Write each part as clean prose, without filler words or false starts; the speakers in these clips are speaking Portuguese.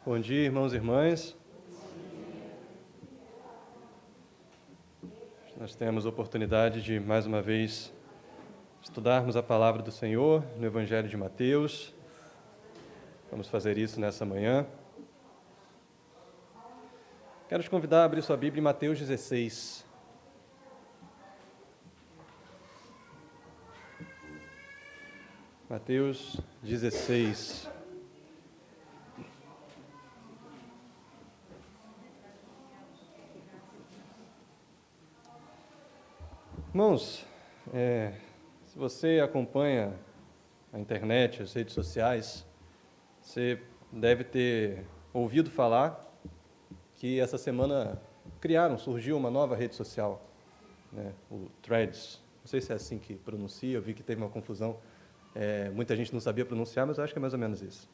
Bom dia, irmãos e irmãs. Nós temos a oportunidade de, mais uma vez, estudarmos a palavra do Senhor no Evangelho de Mateus. Vamos fazer isso nessa manhã. Quero te convidar a abrir sua Bíblia em Mateus 16. Mateus 16. Irmãos, se você acompanha a internet, as redes sociais, você deve ter ouvido falar que essa semana surgiu uma nova rede social, né, o Threads. Não sei se é assim que pronuncia, eu vi que teve uma confusão. Muita gente não sabia pronunciar, mas eu acho que é mais ou menos isso.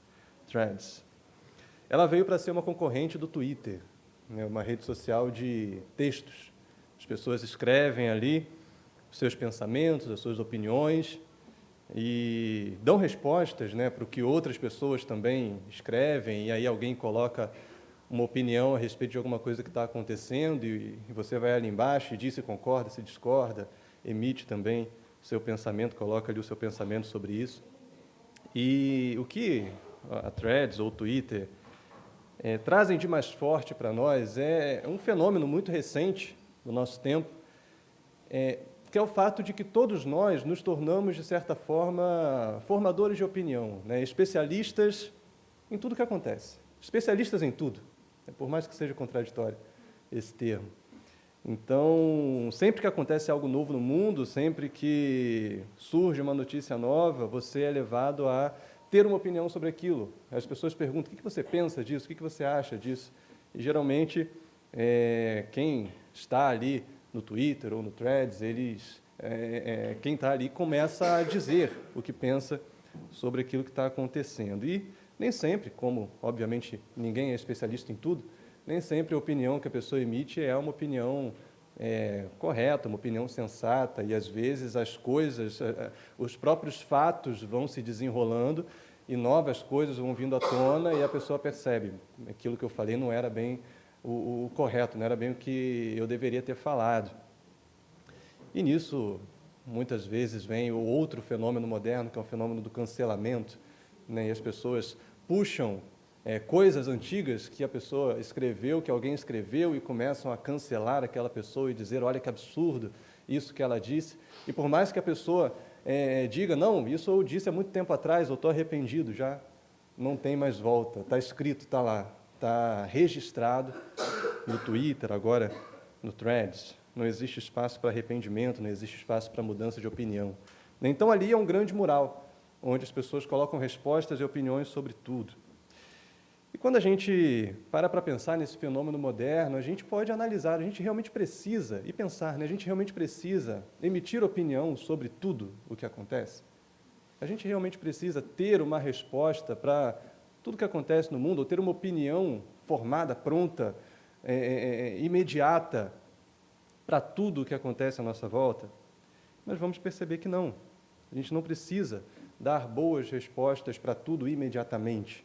Threads. Ela veio para ser uma concorrente do Twitter, né, uma rede social de textos. As pessoas escrevem ali os seus pensamentos, as suas opiniões e dão respostas, né, para o que outras pessoas também escrevem, e aí alguém coloca uma opinião a respeito de alguma coisa que está acontecendo e você vai ali embaixo e diz se concorda, se discorda, emite também o seu pensamento, coloca ali o seu pensamento sobre isso. E o que a Threads ou o Twitter trazem de mais forte para nós é um fenômeno muito recente do nosso tempo, que é o fato de que todos nós nos tornamos, de certa forma, formadores de opinião, né? Especialistas em tudo que acontece, especialistas em tudo, por mais que seja contraditório esse termo. Então, sempre que acontece algo novo no mundo, sempre que surge uma notícia nova, você é levado a ter uma opinião sobre aquilo. As pessoas perguntam, o que você pensa disso? O que você acha disso? E, geralmente, quem está ali no Twitter ou no Threads, quem está ali começa a dizer o que pensa sobre aquilo que está acontecendo. E nem sempre, como, obviamente, ninguém é especialista em tudo, nem sempre a opinião que a pessoa emite é uma opinião correta, uma opinião sensata, e às vezes as coisas, os próprios fatos vão se desenrolando e novas coisas vão vindo à tona e a pessoa percebe, aquilo que eu falei não era bem o correto, não era bem o que eu deveria ter falado. E nisso, muitas vezes, vem o outro fenômeno moderno, que é o fenômeno do cancelamento, né? E as pessoas puxam coisas antigas que a pessoa escreveu, que alguém escreveu, e começam a cancelar aquela pessoa e dizer, olha que absurdo isso que ela disse. E por mais que a pessoa diga, não, isso eu disse há muito tempo atrás, eu estou arrependido, já não tem mais volta, está escrito, está lá, está registrado no Twitter, agora no Threads. Não existe espaço para arrependimento, não existe espaço para mudança de opinião. Então, ali é um grande mural, onde as pessoas colocam respostas e opiniões sobre tudo. E quando a gente para pensar nesse fenômeno moderno, a gente pode analisar, a gente realmente precisa, e pensar, né? A gente realmente precisa emitir opinião sobre tudo o que acontece? A gente realmente precisa ter uma resposta para tudo que acontece no mundo, ou ter uma opinião formada, pronta, imediata, para tudo o que acontece à nossa volta? Mas vamos perceber que não. A gente não precisa dar boas respostas para tudo imediatamente.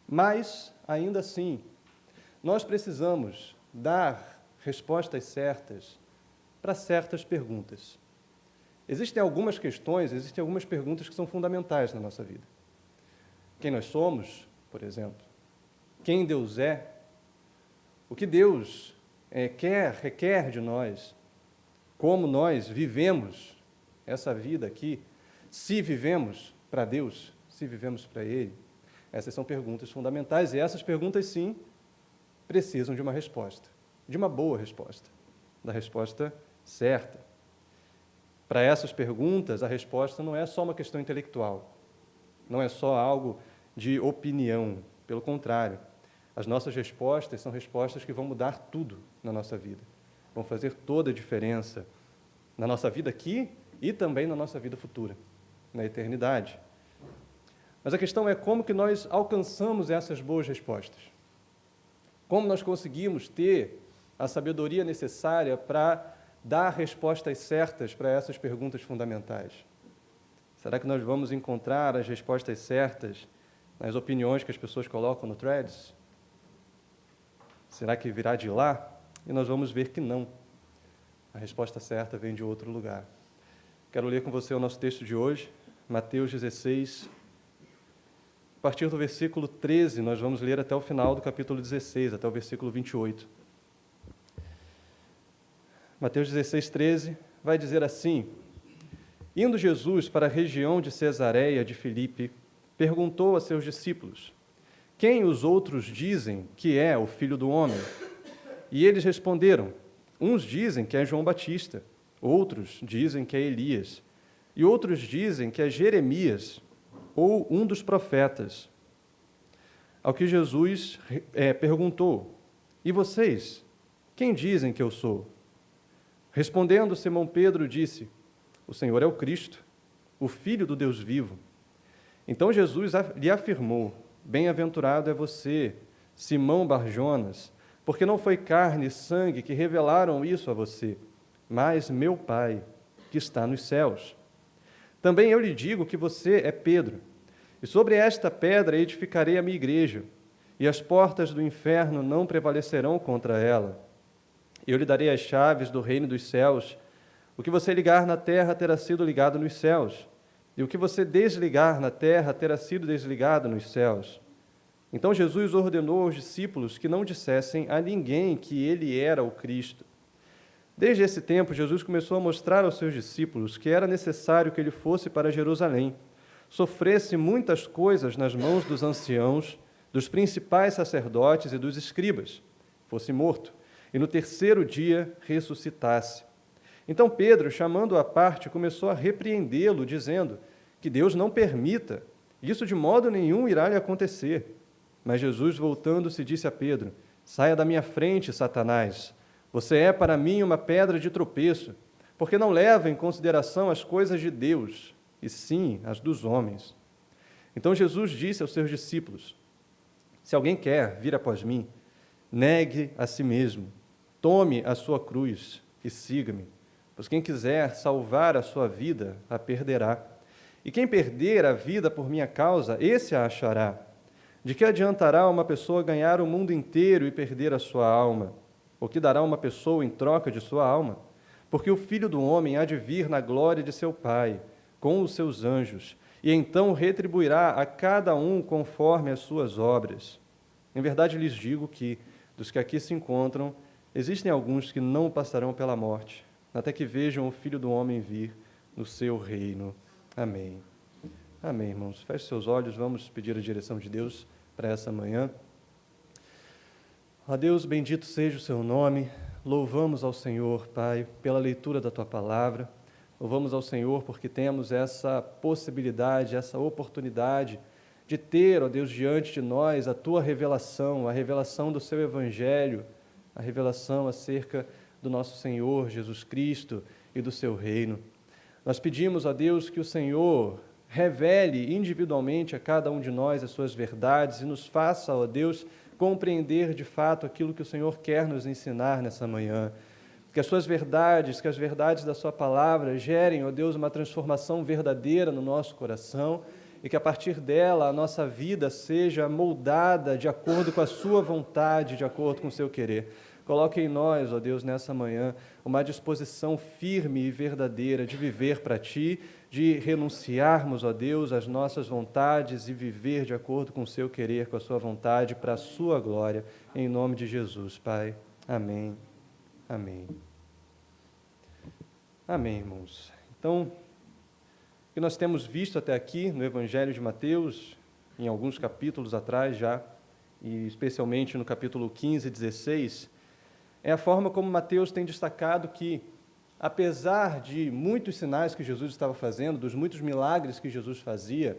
Mas, ainda assim, nós precisamos dar respostas certas para certas perguntas. Existem algumas questões, existem algumas perguntas que são fundamentais na nossa vida. Quem nós somos, por exemplo? Quem Deus é? O que Deus requer de nós? Como nós vivemos essa vida aqui? Se vivemos para Deus, se vivemos para Ele? Essas são perguntas fundamentais, e essas perguntas, sim, precisam de uma resposta, de uma boa resposta, da resposta certa. Para essas perguntas, a resposta não é só uma questão intelectual, não é só algo de opinião, pelo contrário. As nossas respostas são respostas que vão mudar tudo na nossa vida, vão fazer toda a diferença na nossa vida aqui e também na nossa vida futura, na eternidade. Mas a questão é como que nós alcançamos essas boas respostas. Como nós conseguimos ter a sabedoria necessária para dar respostas certas para essas perguntas fundamentais? Será que nós vamos encontrar as respostas certas nas opiniões que as pessoas colocam no Threads? Será que virá de lá? E nós vamos ver que não. A resposta certa vem de outro lugar. Quero ler com você o nosso texto de hoje, Mateus 16. A partir do versículo 13, nós vamos ler até o final do capítulo 16, até o versículo 28. Mateus 16, 13, vai dizer assim: Indo Jesus para a região de Cesareia de Filipe, perguntou a seus discípulos: Quem os outros dizem que é o Filho do Homem? E eles responderam: Uns dizem que é João Batista, outros dizem que é Elias, e outros dizem que é Jeremias, ou um dos profetas. Ao que Jesus perguntou: E vocês, quem dizem que eu sou? Respondendo, Simão Pedro disse: O Senhor é o Cristo, o Filho do Deus vivo. Então Jesus lhe afirmou: Bem-aventurado é você, Simão Barjonas, porque não foi carne e sangue que revelaram isso a você, mas meu Pai, que está nos céus. Também eu lhe digo que você é Pedro, e sobre esta pedra edificarei a minha igreja, e as portas do inferno não prevalecerão contra ela. Eu lhe darei as chaves do reino dos céus. O que você ligar na terra terá sido ligado nos céus, e o que você desligar na terra terá sido desligado nos céus. Então Jesus ordenou aos discípulos que não dissessem a ninguém que ele era o Cristo. Desde esse tempo, Jesus começou a mostrar aos seus discípulos que era necessário que ele fosse para Jerusalém, sofresse muitas coisas nas mãos dos anciãos, dos principais sacerdotes e dos escribas, fosse morto, e no terceiro dia ressuscitasse. Então Pedro, chamando-o à parte, começou a repreendê-lo, dizendo que Deus não permita, isso de modo nenhum irá lhe acontecer. Mas Jesus, voltando-se, disse a Pedro: Saia da minha frente, Satanás, você é para mim uma pedra de tropeço, porque não leva em consideração as coisas de Deus, e sim as dos homens. Então Jesus disse aos seus discípulos: Se alguém quer vir após mim, negue a si mesmo, tome a sua cruz e siga-me. Pois quem quiser salvar a sua vida, a perderá. E quem perder a vida por minha causa, esse a achará. De que adiantará uma pessoa ganhar o mundo inteiro e perder a sua alma? O que dará uma pessoa em troca de sua alma? Porque o Filho do Homem há de vir na glória de seu Pai, com os seus anjos, e então retribuirá a cada um conforme as suas obras. Em verdade lhes digo que, dos que aqui se encontram, existem alguns que não passarão pela morte, até que vejam o Filho do Homem vir no seu reino. Amém. Amém, irmãos. Feche seus olhos, vamos pedir a direção de Deus para essa manhã. Ó Deus, bendito seja o seu nome. Louvamos ao Senhor, Pai, pela leitura da tua palavra. Louvamos ao Senhor porque temos essa possibilidade, essa oportunidade de ter, ó Deus, diante de nós a tua revelação, a revelação do seu evangelho, a revelação acerca do nosso Senhor Jesus Cristo e do seu reino. Nós pedimos a Deus que o Senhor revele individualmente a cada um de nós as suas verdades e nos faça, ó Deus, compreender de fato aquilo que o Senhor quer nos ensinar nessa manhã. Que as suas verdades, que as verdades da sua palavra gerem, ó Deus, uma transformação verdadeira no nosso coração e que a partir dela a nossa vida seja moldada de acordo com a sua vontade, de acordo com o seu querer. Coloque em nós, ó Deus, nessa manhã, uma disposição firme e verdadeira de viver para Ti, de renunciarmos, ó Deus, às nossas vontades e viver de acordo com o Seu querer, com a Sua vontade, para a Sua glória, em nome de Jesus, Pai. Amém. Amém. Amém, irmãos. Então, o que nós temos visto até aqui no Evangelho de Mateus, em alguns capítulos atrás já, e especialmente no capítulo 15 e 16, é a forma como Mateus tem destacado que, apesar de muitos sinais que Jesus estava fazendo, dos muitos milagres que Jesus fazia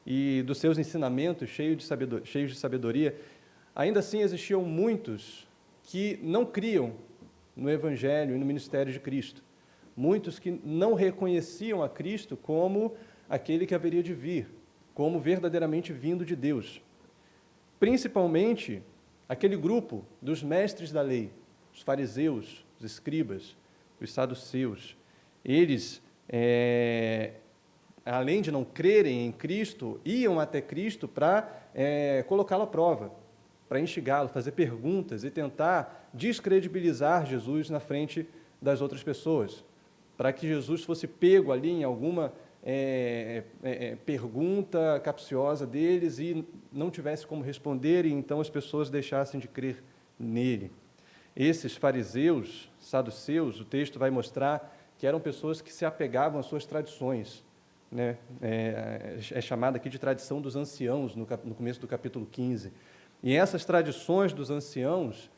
e dos seus ensinamentos cheios de sabedoria, ainda assim existiam muitos que não criam no Evangelho e no ministério de Cristo. Muitos que não reconheciam a Cristo como aquele que haveria de vir, como verdadeiramente vindo de Deus. Principalmente aquele grupo dos mestres da lei, os fariseus, os escribas, os saduceus. Eles, além de não crerem em Cristo, iam até Cristo para colocá-lo à prova. para instigá-lo, fazer perguntas e tentar descredibilizar Jesus na frente das outras pessoas, para que Jesus fosse pego ali em alguma pergunta capciosa deles e não tivesse como responder, e então as pessoas deixassem de crer nele. Esses fariseus, saduceus, o texto vai mostrar que eram pessoas que se apegavam às suas tradições, né? É chamada aqui de tradição dos anciãos, no começo do capítulo 15. E essas tradições dos anciãos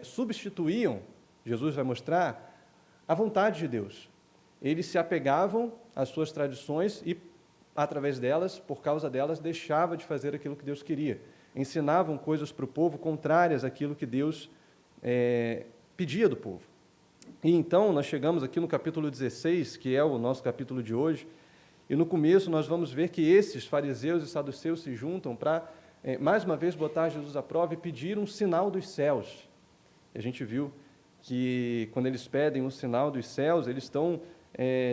substituíam, Jesus vai mostrar, a vontade de Deus. Eles se apegavam às suas tradições e, através delas, por causa delas, deixava de fazer aquilo que Deus queria. Ensinavam coisas para o povo contrárias àquilo que Deus pedia do povo. E então, nós chegamos aqui no capítulo 16, que é o nosso capítulo de hoje, e no começo nós vamos ver que esses fariseus e saduceus se juntam para, mais uma vez, botar Jesus à prova e pedir um sinal dos céus. E a gente viu que, quando eles pedem um sinal dos céus, eles estão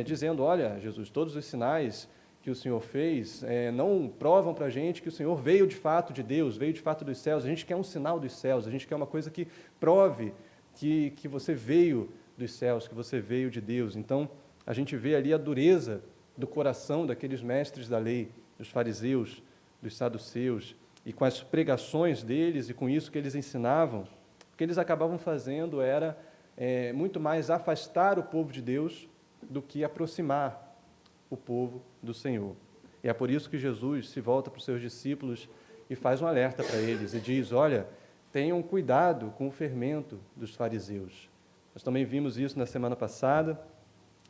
dizendo, olha, Jesus, todos os sinais que o Senhor fez não provam para a gente que o Senhor veio de fato de Deus, veio de fato dos céus. A gente quer um sinal dos céus, a gente quer uma coisa que prove que você veio dos céus, que você veio de Deus. Então, a gente vê ali a dureza do coração daqueles mestres da lei, dos fariseus, dos saduceus, e com as pregações deles e com isso que eles ensinavam, o que eles acabavam fazendo era muito mais afastar o povo de Deus do que aproximar o povo do Senhor. E é por isso que Jesus se volta para os seus discípulos e faz um alerta para eles e diz, olha, tenham cuidado com o fermento dos fariseus. Nós também vimos isso na semana passada.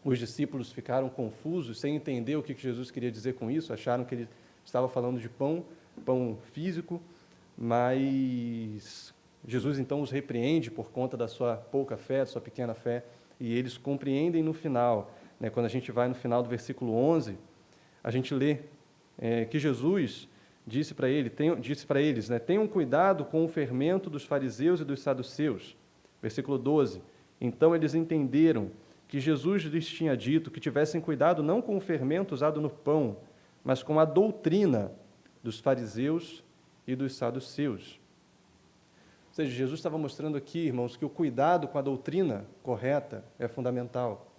Os discípulos ficaram confusos, sem entender o que Jesus queria dizer com isso, acharam que ele estava falando de pão físico, mas Jesus então os repreende por conta da sua pouca fé, da sua pequena fé, e eles compreendem no final, né, quando a gente vai no final do versículo 11, a gente lê que Jesus disse para eles, né, tenham cuidado com o fermento dos fariseus e dos saduceus. Versículo 12, então eles entenderam que Jesus lhes tinha dito que tivessem cuidado não com o fermento usado no pão, mas com a doutrina dos fariseus e dos saduceus. Ou seja, Jesus estava mostrando aqui, irmãos, que o cuidado com a doutrina correta é fundamental.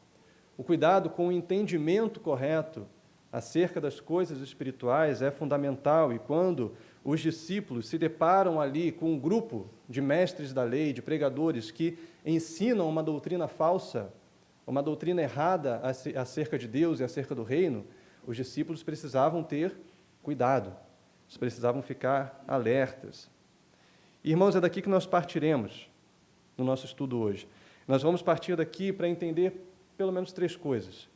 O cuidado com o entendimento correto acerca das coisas espirituais é fundamental. E quando os discípulos se deparam ali com um grupo de mestres da lei, de pregadores que ensinam uma doutrina falsa, uma doutrina errada acerca de Deus e acerca do reino, os discípulos precisavam ter cuidado, eles precisavam ficar alertas. Irmãos, é daqui que nós partiremos no nosso estudo hoje. Nós vamos partir daqui para entender pelo menos 3 coisas.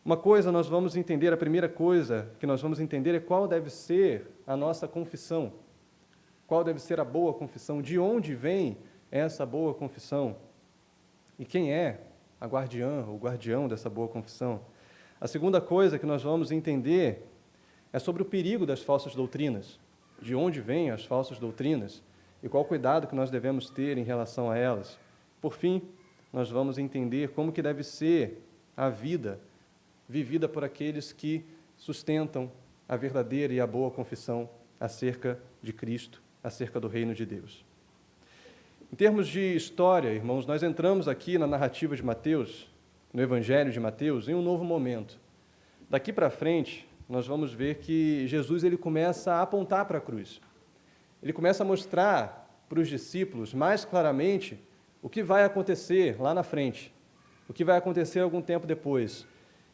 Uma coisa nós vamos entender, a primeira coisa que nós vamos entender é qual deve ser a nossa confissão, qual deve ser a boa confissão, de onde vem essa boa confissão e quem é a guardiã, o guardião dessa boa confissão. A segunda coisa que nós vamos entender é sobre o perigo das falsas doutrinas, de onde vêm as falsas doutrinas e qual cuidado que nós devemos ter em relação a elas. Por fim, nós vamos entender como que deve ser a vida vivida por aqueles que sustentam a verdadeira e a boa confissão acerca de Cristo, acerca do reino de Deus. Em termos de história, irmãos, nós entramos aqui na narrativa de Mateus, no Evangelho de Mateus, em um novo momento. Daqui para frente, nós vamos ver que Jesus ele começa a apontar para a cruz. Ele começa a mostrar para os discípulos mais claramente o que vai acontecer lá na frente, o que vai acontecer algum tempo depois.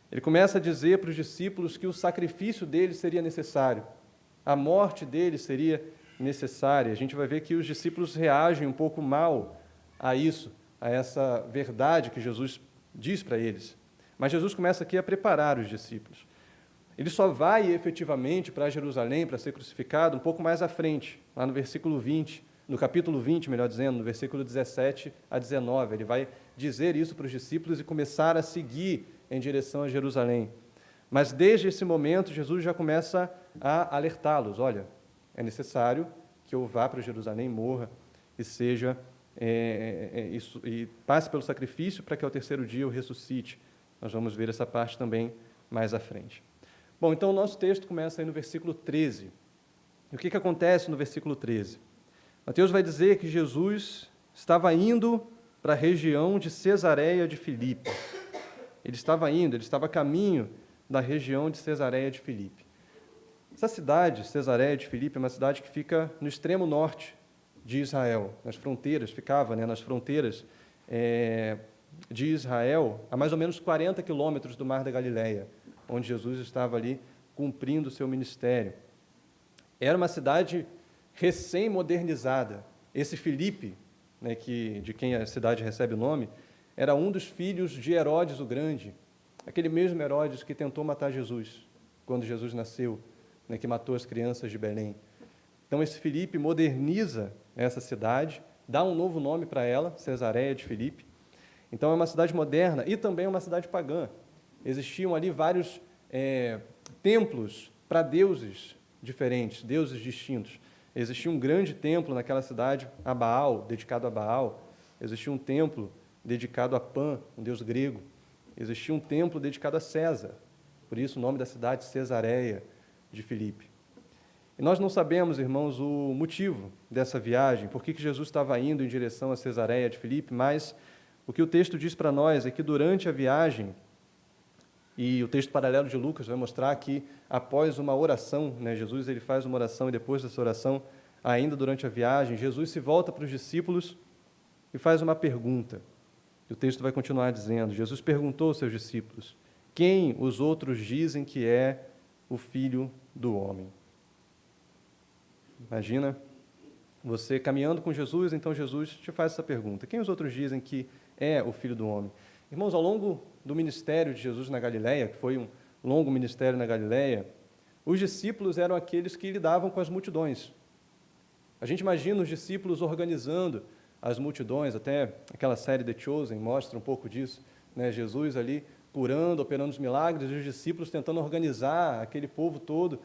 Ele começa a dizer para os discípulos que o sacrifício deles seria necessário, a morte deles seria necessária. A gente vai ver que os discípulos reagem um pouco mal a isso, a essa verdade que Jesus diz para eles. Mas Jesus começa aqui a preparar os discípulos. Ele só vai efetivamente para Jerusalém para ser crucificado um pouco mais à frente, lá no versículo 20, no capítulo 20, melhor dizendo, no versículo 17 a 19. Ele vai dizer isso para os discípulos e começar a seguir em direção a Jerusalém. Mas desde esse momento, Jesus já começa a alertá-los. Olha, é necessário que eu vá para Jerusalém, morra e seja e passe pelo sacrifício para que ao terceiro dia eu ressuscite. Nós vamos ver essa parte também mais à frente. Bom, então o nosso texto começa aí no versículo 13. E o que acontece no versículo 13? Mateus vai dizer que Jesus estava indo para a região de Cesareia de Filipe. Ele estava a caminho da região de Cesareia de Filipe. Essa cidade, Cesareia de Filipe, é uma cidade que fica no extremo norte de Israel, nas fronteiras, nas fronteiras de Israel, a mais ou menos 40 quilômetros do Mar da Galileia, onde Jesus estava ali cumprindo o seu ministério. Era uma cidade recém-modernizada. Esse Filipe, de quem a cidade recebe o nome, era um dos filhos de Herodes o Grande, aquele mesmo Herodes que tentou matar Jesus, quando Jesus nasceu, que matou as crianças de Belém. Então, esse Filipe moderniza essa cidade, dá um novo nome para ela, Cesareia de Filipe. Então, é uma cidade moderna e também é uma cidade pagã. Existiam ali vários templos para deuses diferentes, deuses distintos. Existia um grande templo naquela cidade, a Baal, dedicado a Baal. Existia um templo dedicado a Pan, um deus grego. Existia um templo dedicado a César. Por isso, o nome da cidade, Cesareia de Filipe. E nós não sabemos, irmãos, o motivo dessa viagem, por que Jesus estava indo em direção a Cesareia de Filipe, mas o que o texto diz para nós é que durante a viagem, e o texto paralelo de Lucas vai mostrar que após uma oração, Jesus ele faz uma oração e depois dessa oração, ainda durante a viagem, Jesus se volta para os discípulos e faz uma pergunta. E o texto vai continuar dizendo, Jesus perguntou aos seus discípulos, quem os outros dizem que é o Filho do Homem? Imagina você caminhando com Jesus, então Jesus te faz essa pergunta, quem os outros dizem que é o Filho do Homem? Irmãos, ao longo do ministério de Jesus na Galileia, que foi um longo ministério na Galileia, os discípulos eram aqueles que lidavam com as multidões. A gente imagina os discípulos organizando as multidões, até aquela série The Chosen mostra um pouco disso, Jesus ali curando, operando os milagres, e os discípulos tentando organizar aquele povo todo,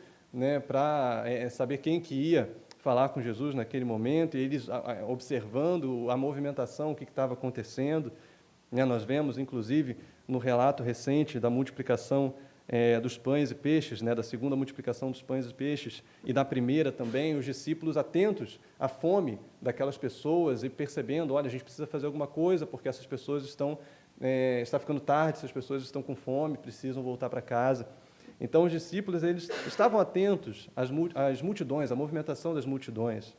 para saber quem que ia falar com Jesus naquele momento, e eles observando a movimentação, o que estava acontecendo. Nós vemos, inclusive, no relato recente da multiplicação dos pães e peixes, da segunda multiplicação dos pães e peixes, e da primeira também, os discípulos atentos à fome daquelas pessoas e percebendo, olha, a gente precisa fazer alguma coisa, porque essas pessoas está ficando tarde, essas pessoas estão com fome, precisam voltar para casa. Então, os discípulos eles estavam atentos às multidões, à movimentação das multidões.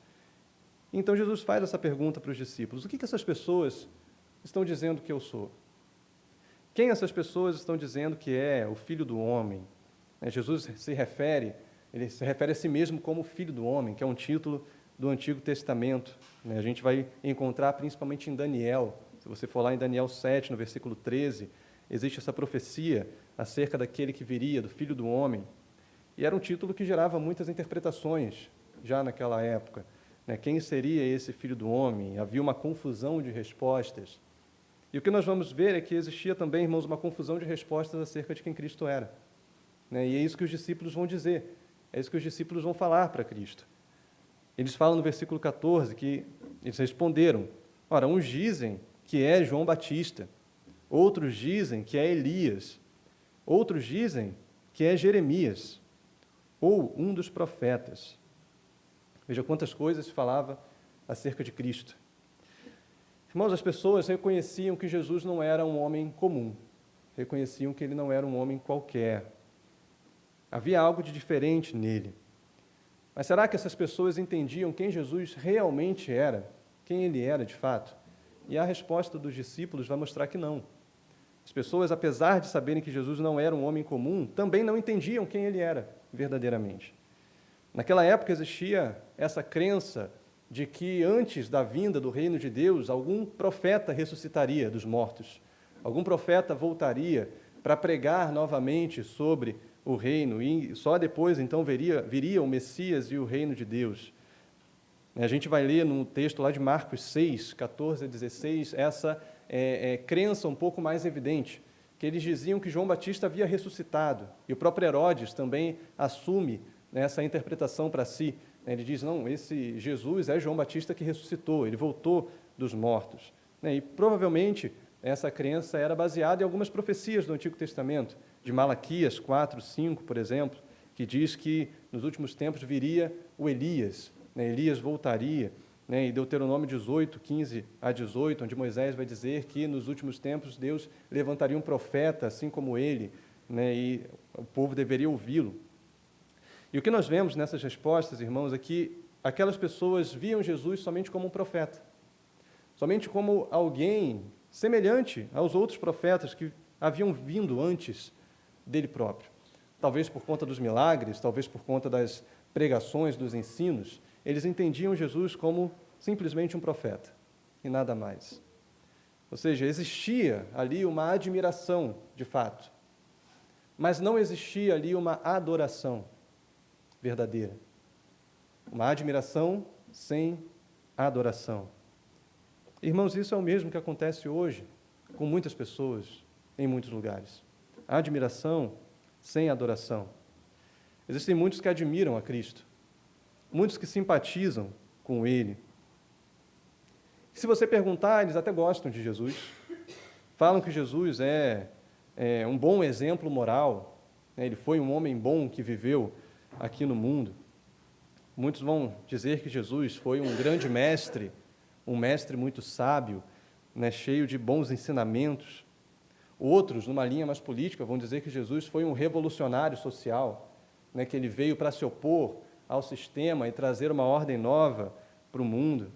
Então, Jesus faz essa pergunta para os discípulos, o que essas pessoas estão dizendo que eu sou? Quem essas pessoas estão dizendo que é o Filho do Homem? Jesus se refere a si mesmo como Filho do Homem, que é um título do Antigo Testamento. A gente vai encontrar principalmente em Daniel. Se você for lá em Daniel 7, no versículo 13, existe essa profecia acerca daquele que viria, do Filho do Homem. E era um título que gerava muitas interpretações já naquela época. Quem seria esse Filho do Homem? Havia uma confusão de respostas. E o que nós vamos ver é que existia também, irmãos, uma confusão de respostas acerca de quem Cristo era. E é isso que os discípulos vão dizer, é isso que os discípulos vão falar para Cristo. Eles falam no versículo 14 que eles responderam, ora, uns dizem que é João Batista, outros dizem que é Elias, outros dizem que é Jeremias, ou um dos profetas. Veja quantas coisas se falava acerca de Cristo. Irmãos, as pessoas reconheciam que Jesus não era um homem comum, reconheciam que ele não era um homem qualquer. Havia algo de diferente nele. Mas será que essas pessoas entendiam quem Jesus realmente era, quem ele era de fato? E a resposta dos discípulos vai mostrar que não. As pessoas, apesar de saberem que Jesus não era um homem comum, também não entendiam quem ele era verdadeiramente. Naquela época existia essa crença de que antes da vinda do reino de Deus, algum profeta ressuscitaria dos mortos, algum profeta voltaria para pregar novamente sobre o reino, e só depois então viria o Messias e o reino de Deus. A gente vai ler no texto lá de Marcos 6, 14 a 16, essa crença um pouco mais evidente, que eles diziam que João Batista havia ressuscitado, e o próprio Herodes também assume essa interpretação para si. Ele diz, não, esse Jesus é João Batista que ressuscitou, ele voltou dos mortos. E provavelmente essa crença era baseada em algumas profecias do Antigo Testamento, de Malaquias 4, 5, por exemplo, que diz que nos últimos tempos viria o Elias, Elias voltaria. né, em Deuteronômio 18, 15 a 18, onde Moisés vai dizer que nos últimos tempos Deus levantaria um profeta assim como ele, né, e o povo deveria ouvi-lo. E o que nós vemos nessas respostas, irmãos, é que aquelas pessoas viam Jesus somente como um profeta, somente como alguém semelhante aos outros profetas que haviam vindo antes dele próprio. Talvez por conta dos milagres, talvez por conta das pregações, dos ensinos, eles entendiam Jesus como simplesmente um profeta e nada mais. Ou seja, existia ali uma admiração, de fato, mas não existia ali uma adoração verdadeira. Uma admiração sem adoração. Irmãos, isso é o mesmo que acontece hoje com muitas pessoas em muitos lugares. A admiração sem adoração. Existem muitos que admiram a Cristo, muitos que simpatizam com Ele. E se você perguntar, eles até gostam de Jesus, falam que Jesus é um bom exemplo moral, né? Ele foi um homem bom que viveu aqui no mundo. Muitos vão dizer que Jesus foi um grande mestre, um mestre muito sábio, né? Cheio de bons ensinamentos. Outros, numa linha mais política, vão dizer que Jesus foi um revolucionário social, né? Que ele veio para se opor ao sistema e trazer uma ordem nova para o mundo.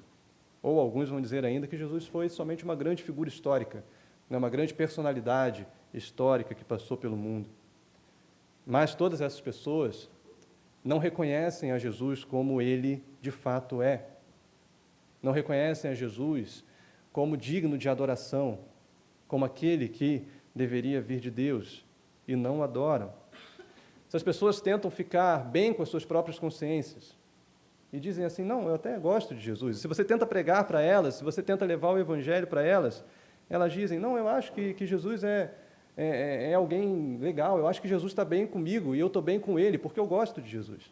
Ou alguns vão dizer ainda que Jesus foi somente uma grande figura histórica, né? Uma grande personalidade histórica que passou pelo mundo. Mas todas essas pessoas não reconhecem a Jesus como ele de fato é. Não reconhecem a Jesus como digno de adoração, como aquele que deveria vir de Deus, e não o adoram. Essas pessoas tentam ficar bem com as suas próprias consciências e dizem assim, não, eu até gosto de Jesus. Se você tenta pregar para elas, se você tenta levar o evangelho para elas, elas dizem, não, eu acho que Jesus é alguém legal, eu acho que Jesus está bem comigo e eu estou bem com ele, porque eu gosto de Jesus.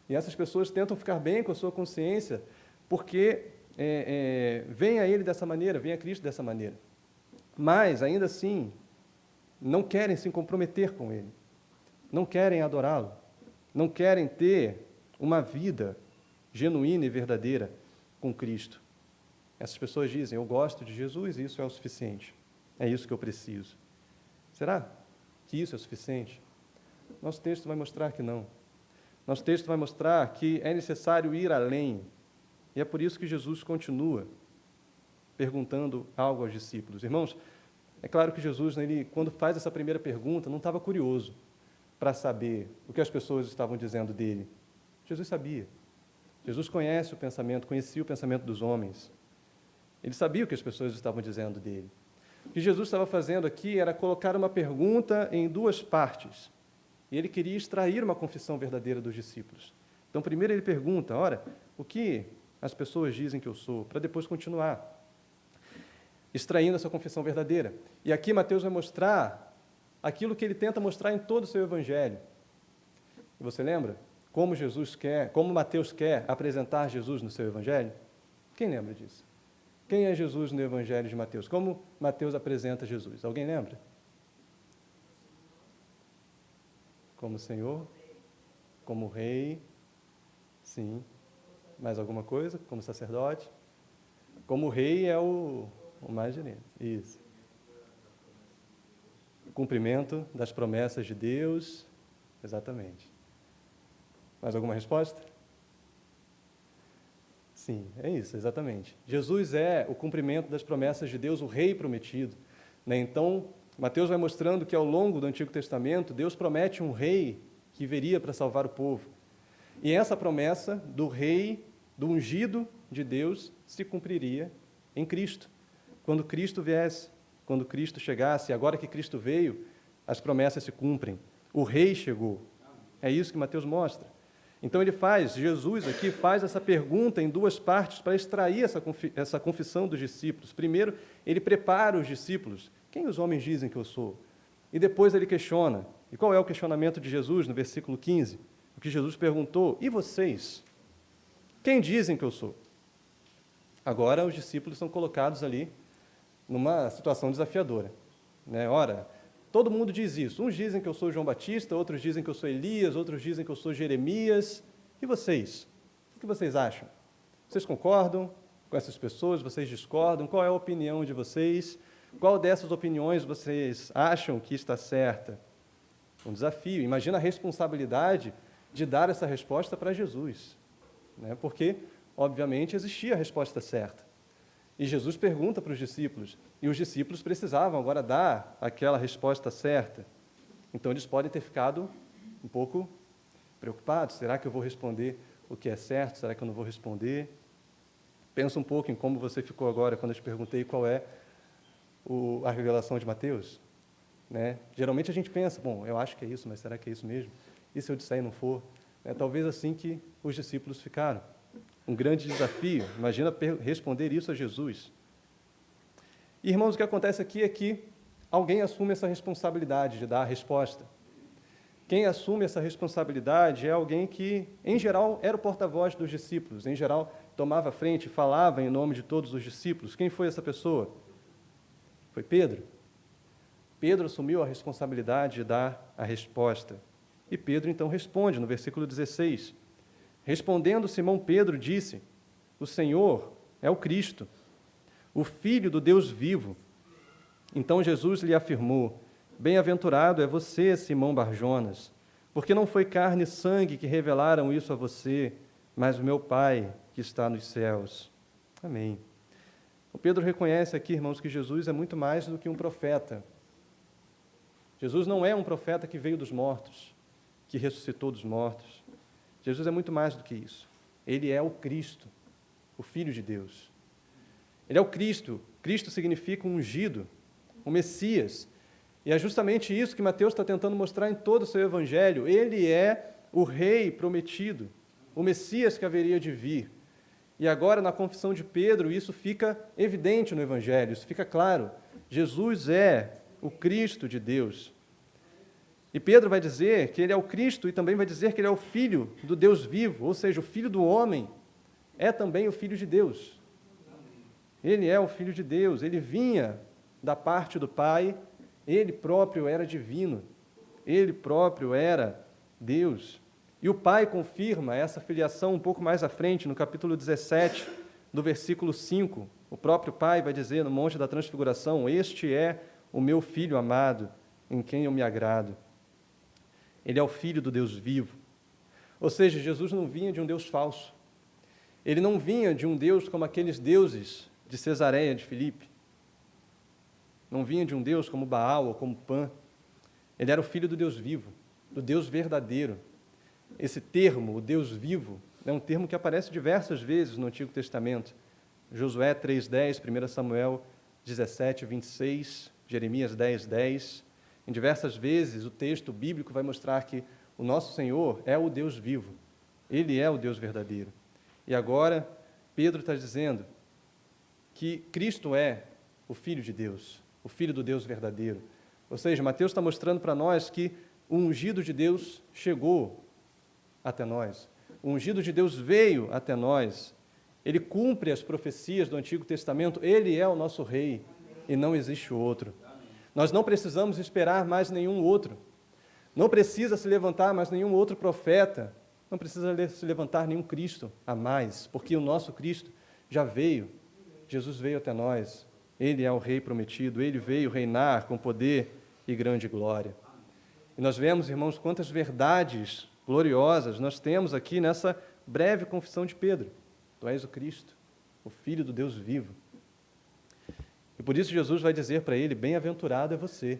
E essas pessoas tentam ficar bem com a sua consciência porque veem a ele dessa maneira, veem a Cristo dessa maneira. Mas, ainda assim, não querem se comprometer com ele, não querem adorá-lo, não querem ter uma vida genuína e verdadeira com Cristo. Essas pessoas dizem, eu gosto de Jesus e isso é o suficiente, é isso que eu preciso. Será que isso é suficiente? Nosso texto vai mostrar que não. Nosso texto vai mostrar que é necessário ir além. E é por isso que Jesus continua perguntando algo aos discípulos. Irmãos, é claro que Jesus, ele, quando faz essa primeira pergunta, não estava curioso para saber o que as pessoas estavam dizendo dele. Jesus sabia. Jesus conhecia o pensamento dos homens. Ele sabia o que as pessoas estavam dizendo dele. O que Jesus estava fazendo aqui era colocar uma pergunta em duas partes. E ele queria extrair uma confissão verdadeira dos discípulos. Então, primeiro ele pergunta, ora, o que as pessoas dizem que eu sou? Para depois continuar extraindo essa confissão verdadeira. E aqui Mateus vai mostrar aquilo que ele tenta mostrar em todo o seu evangelho. E você lembra como Mateus quer apresentar Jesus no seu evangelho? Quem lembra disso? Quem é Jesus no evangelho de Mateus? Como Mateus apresenta Jesus? Alguém lembra? Como Senhor, como Rei, sim. Mais alguma coisa? Como sacerdote? Como Rei é o mais direto. Isso. O cumprimento das promessas de Deus. Exatamente. Mais alguma resposta? Sim, é isso, exatamente. Jesus é o cumprimento das promessas de Deus, o Rei prometido, né? Então, Mateus vai mostrando que ao longo do Antigo Testamento, Deus promete um rei que viria para salvar o povo. E essa promessa do rei, do ungido de Deus, se cumpriria em Cristo. Quando Cristo viesse, quando Cristo chegasse, agora que Cristo veio, as promessas se cumprem. O rei chegou. É isso que Mateus mostra. Então Jesus aqui faz essa pergunta em duas partes para extrair essa confissão dos discípulos. Primeiro, ele prepara os discípulos. Quem os homens dizem que eu sou? E depois ele questiona. E qual é o questionamento de Jesus no versículo 15? O que Jesus perguntou, e vocês? Quem dizem que eu sou? Agora os discípulos são colocados ali numa situação desafiadora, né? Ora, todo mundo diz isso. Uns dizem que eu sou João Batista, outros dizem que eu sou Elias, outros dizem que eu sou Jeremias. E vocês? O que vocês acham? Vocês concordam com essas pessoas? Vocês discordam? Qual é a opinião de vocês? Qual dessas opiniões vocês acham que está certa? Um desafio. Imagina a responsabilidade de dar essa resposta para Jesus, né? Porque, obviamente, existia a resposta certa. E Jesus pergunta para os discípulos, e os discípulos precisavam agora dar aquela resposta certa. Então, eles podem ter ficado um pouco preocupados. Será que eu vou responder o que é certo? Será que eu não vou responder? Pensa um pouco em como você ficou agora quando eu te perguntei qual é a revelação de Mateus, né? Geralmente a gente pensa, bom, eu acho que é isso, mas será que é isso mesmo? E se eu disser e não for? É talvez assim que os discípulos ficaram. Um grande desafio. Imagina responder isso a Jesus. E, irmãos, o que acontece aqui é que alguém assume essa responsabilidade de dar a resposta. Quem assume essa responsabilidade é alguém que, em geral, era o porta-voz dos discípulos, em geral, tomava a frente, falava em nome de todos os discípulos. Quem foi essa pessoa? Foi Pedro. Pedro assumiu a responsabilidade de dar a resposta. E Pedro, então, responde no versículo 16. Respondendo, Simão Pedro disse, o Senhor é o Cristo, o Filho do Deus vivo. Então Jesus lhe afirmou, bem-aventurado é você, Simão Barjonas, porque não foi carne e sangue que revelaram isso a você, mas o meu Pai que está nos céus. Amém. O Pedro reconhece aqui, irmãos, que Jesus é muito mais do que um profeta. Jesus não é um profeta que veio dos mortos, que ressuscitou dos mortos. Jesus é muito mais do que isso. Ele é o Cristo, o Filho de Deus. Ele é o Cristo. Cristo significa um ungido, um Messias. E é justamente isso que Mateus está tentando mostrar em todo o seu evangelho. Ele é o Rei prometido, o Messias que haveria de vir. E agora, na confissão de Pedro, isso fica evidente no evangelho, isso fica claro. Jesus é o Cristo de Deus. E Pedro vai dizer que ele é o Cristo e também vai dizer que ele é o Filho do Deus vivo, ou seja, o Filho do homem é também o Filho de Deus. Ele é o Filho de Deus, ele vinha da parte do Pai, ele próprio era divino, ele próprio era Deus. E o Pai confirma essa filiação um pouco mais à frente, no capítulo 17, do versículo 5. O próprio Pai vai dizer no Monte da Transfiguração, este é o meu Filho amado, em quem eu me agrado. Ele é o Filho do Deus vivo. Ou seja, Jesus não vinha de um Deus falso. Ele não vinha de um Deus como aqueles deuses de Cesareia de Filipe. Não vinha de um Deus como Baal ou como Pan. Ele era o Filho do Deus vivo, do Deus verdadeiro. Esse termo, o Deus vivo, é um termo que aparece diversas vezes no Antigo Testamento. Josué 3:10, 1 Samuel 17:26, Jeremias 10:10. Em diversas vezes, o texto bíblico vai mostrar que o nosso Senhor é o Deus vivo. Ele é o Deus verdadeiro. E agora, Pedro está dizendo que Cristo é o Filho de Deus, o Filho do Deus verdadeiro. Ou seja, Mateus está mostrando para nós que o ungido de Deus chegou até nós. O ungido de Deus veio até nós. Ele cumpre as profecias do Antigo Testamento. Ele é o nosso Rei e não existe outro. Nós não precisamos esperar mais nenhum outro. Não precisa se levantar mais nenhum outro profeta. Não precisa se levantar nenhum Cristo a mais, porque o nosso Cristo já veio. Jesus veio até nós. Ele é o Rei prometido. Ele veio reinar com poder e grande glória. E nós vemos, irmãos, quantas verdades gloriosas nós temos aqui nessa breve confissão de Pedro. Tu és o Cristo, o Filho do Deus vivo. E por isso Jesus vai dizer para ele, bem-aventurado é você,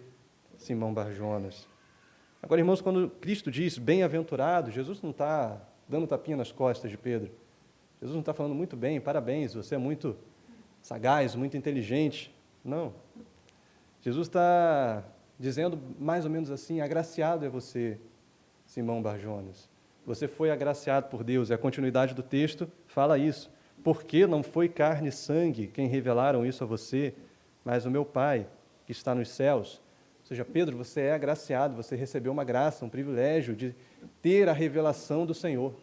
Simão Barjonas. Agora, irmãos, quando Cristo diz bem-aventurado, Jesus não está dando tapinha nas costas de Pedro. Jesus não está falando muito bem, parabéns, você é muito sagaz, muito inteligente. Não. Jesus está dizendo mais ou menos assim, agraciado é você, Simão Barjonas. Você foi agraciado por Deus. E a continuidade do texto fala isso. Porque não foi carne e sangue quem revelaram isso a você, mas o meu Pai, que está nos céus. Ou seja, Pedro, você é agraciado, você recebeu uma graça, um privilégio de ter a revelação do Senhor,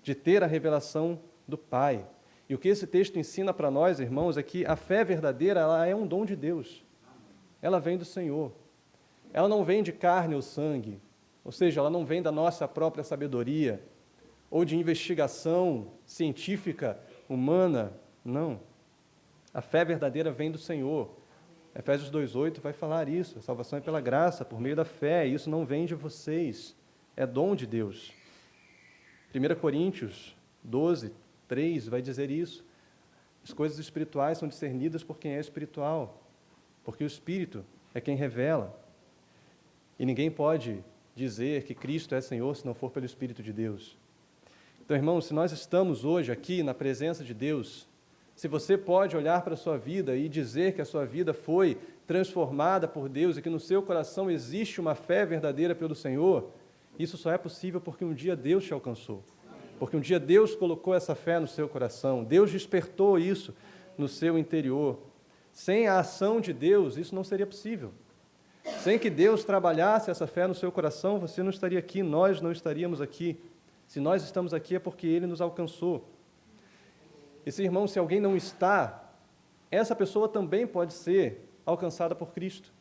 de ter a revelação do Pai. E o que esse texto ensina para nós, irmãos, é que a fé verdadeira ela é um dom de Deus. Ela vem do Senhor. Ela não vem de carne ou sangue, ou seja, ela não vem da nossa própria sabedoria ou de investigação científica humana, não. A fé verdadeira vem do Senhor. Efésios 2,8 vai falar isso. A salvação é pela graça, por meio da fé. E isso não vem de vocês. É dom de Deus. 1 Coríntios 12:3 vai dizer isso. As coisas espirituais são discernidas por quem é espiritual. Porque o Espírito é quem revela. E ninguém pode dizer que Cristo é Senhor se não for pelo Espírito de Deus. Então, irmãos, se nós estamos hoje aqui na presença de Deus, se você pode olhar para a sua vida e dizer que a sua vida foi transformada por Deus e que no seu coração existe uma fé verdadeira pelo Senhor, isso só é possível porque um dia Deus te alcançou. Porque um dia Deus colocou essa fé no seu coração, Deus despertou isso no seu interior. Sem a ação de Deus, isso não seria possível. Sem que Deus trabalhasse essa fé no seu coração, você não estaria aqui, nós não estaríamos aqui. Se nós estamos aqui é porque Ele nos alcançou. Esse irmão, se alguém não está, essa pessoa também pode ser alcançada por Cristo.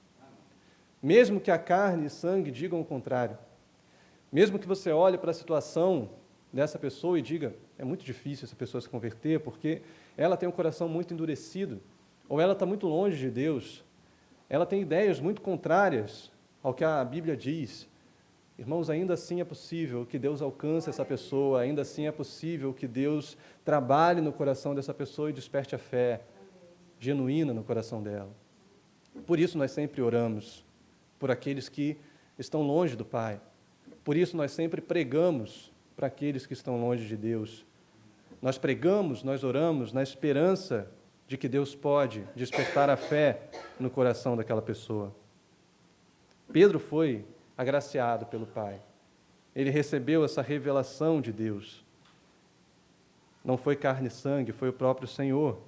Mesmo que a carne e sangue digam o contrário. Mesmo que você olhe para a situação dessa pessoa e diga, é muito difícil essa pessoa se converter, porque ela tem um coração muito endurecido, ou ela está muito longe de Deus, ela tem ideias muito contrárias ao que a Bíblia diz. Irmãos, ainda assim é possível que Deus alcance essa pessoa, ainda assim é possível que Deus trabalhe no coração dessa pessoa e desperte a fé genuína no coração dela. Por isso nós sempre oramos por aqueles que estão longe do Pai. Por isso nós sempre pregamos para aqueles que estão longe de Deus. Nós pregamos, nós oramos na esperança de que Deus pode despertar a fé no coração daquela pessoa. Pedro foi agraciado pelo Pai. Ele recebeu essa revelação de Deus. Não foi carne e sangue, foi o próprio Senhor.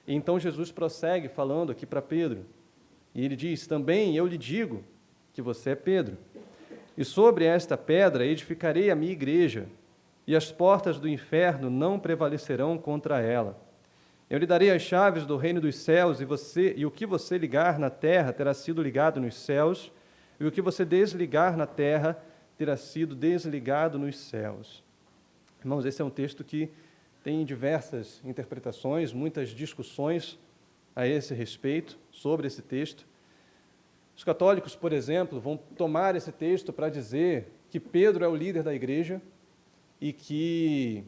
E então Jesus prossegue falando aqui para Pedro. E ele diz, também eu lhe digo que você é Pedro. E sobre esta pedra edificarei a minha igreja, e as portas do inferno não prevalecerão contra ela. Eu lhe darei as chaves do reino dos céus, e o que você ligar na terra terá sido ligado nos céus, e o que você desligar na terra terá sido desligado nos céus. Irmãos, esse é um texto que tem diversas interpretações, muitas discussões a esse respeito, sobre esse texto. Os católicos, por exemplo, vão tomar esse texto para dizer que Pedro é o líder da igreja e que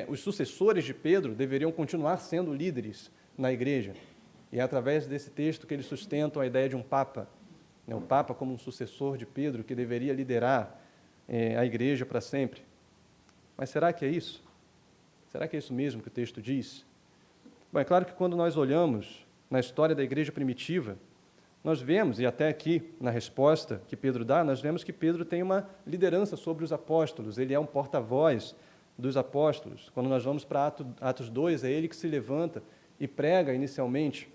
os sucessores de Pedro deveriam continuar sendo líderes na igreja. E é através desse texto que eles sustentam a ideia de um Papa, o Papa como um sucessor de Pedro, que deveria liderar a igreja para sempre. Mas será que é isso? Será que é isso mesmo que o texto diz? Bom, é claro que quando nós olhamos na história da igreja primitiva, nós vemos, e até aqui na resposta que Pedro dá, nós vemos que Pedro tem uma liderança sobre os apóstolos, ele é um porta-voz dos apóstolos. Quando nós vamos para Atos 2, é ele que se levanta e prega inicialmente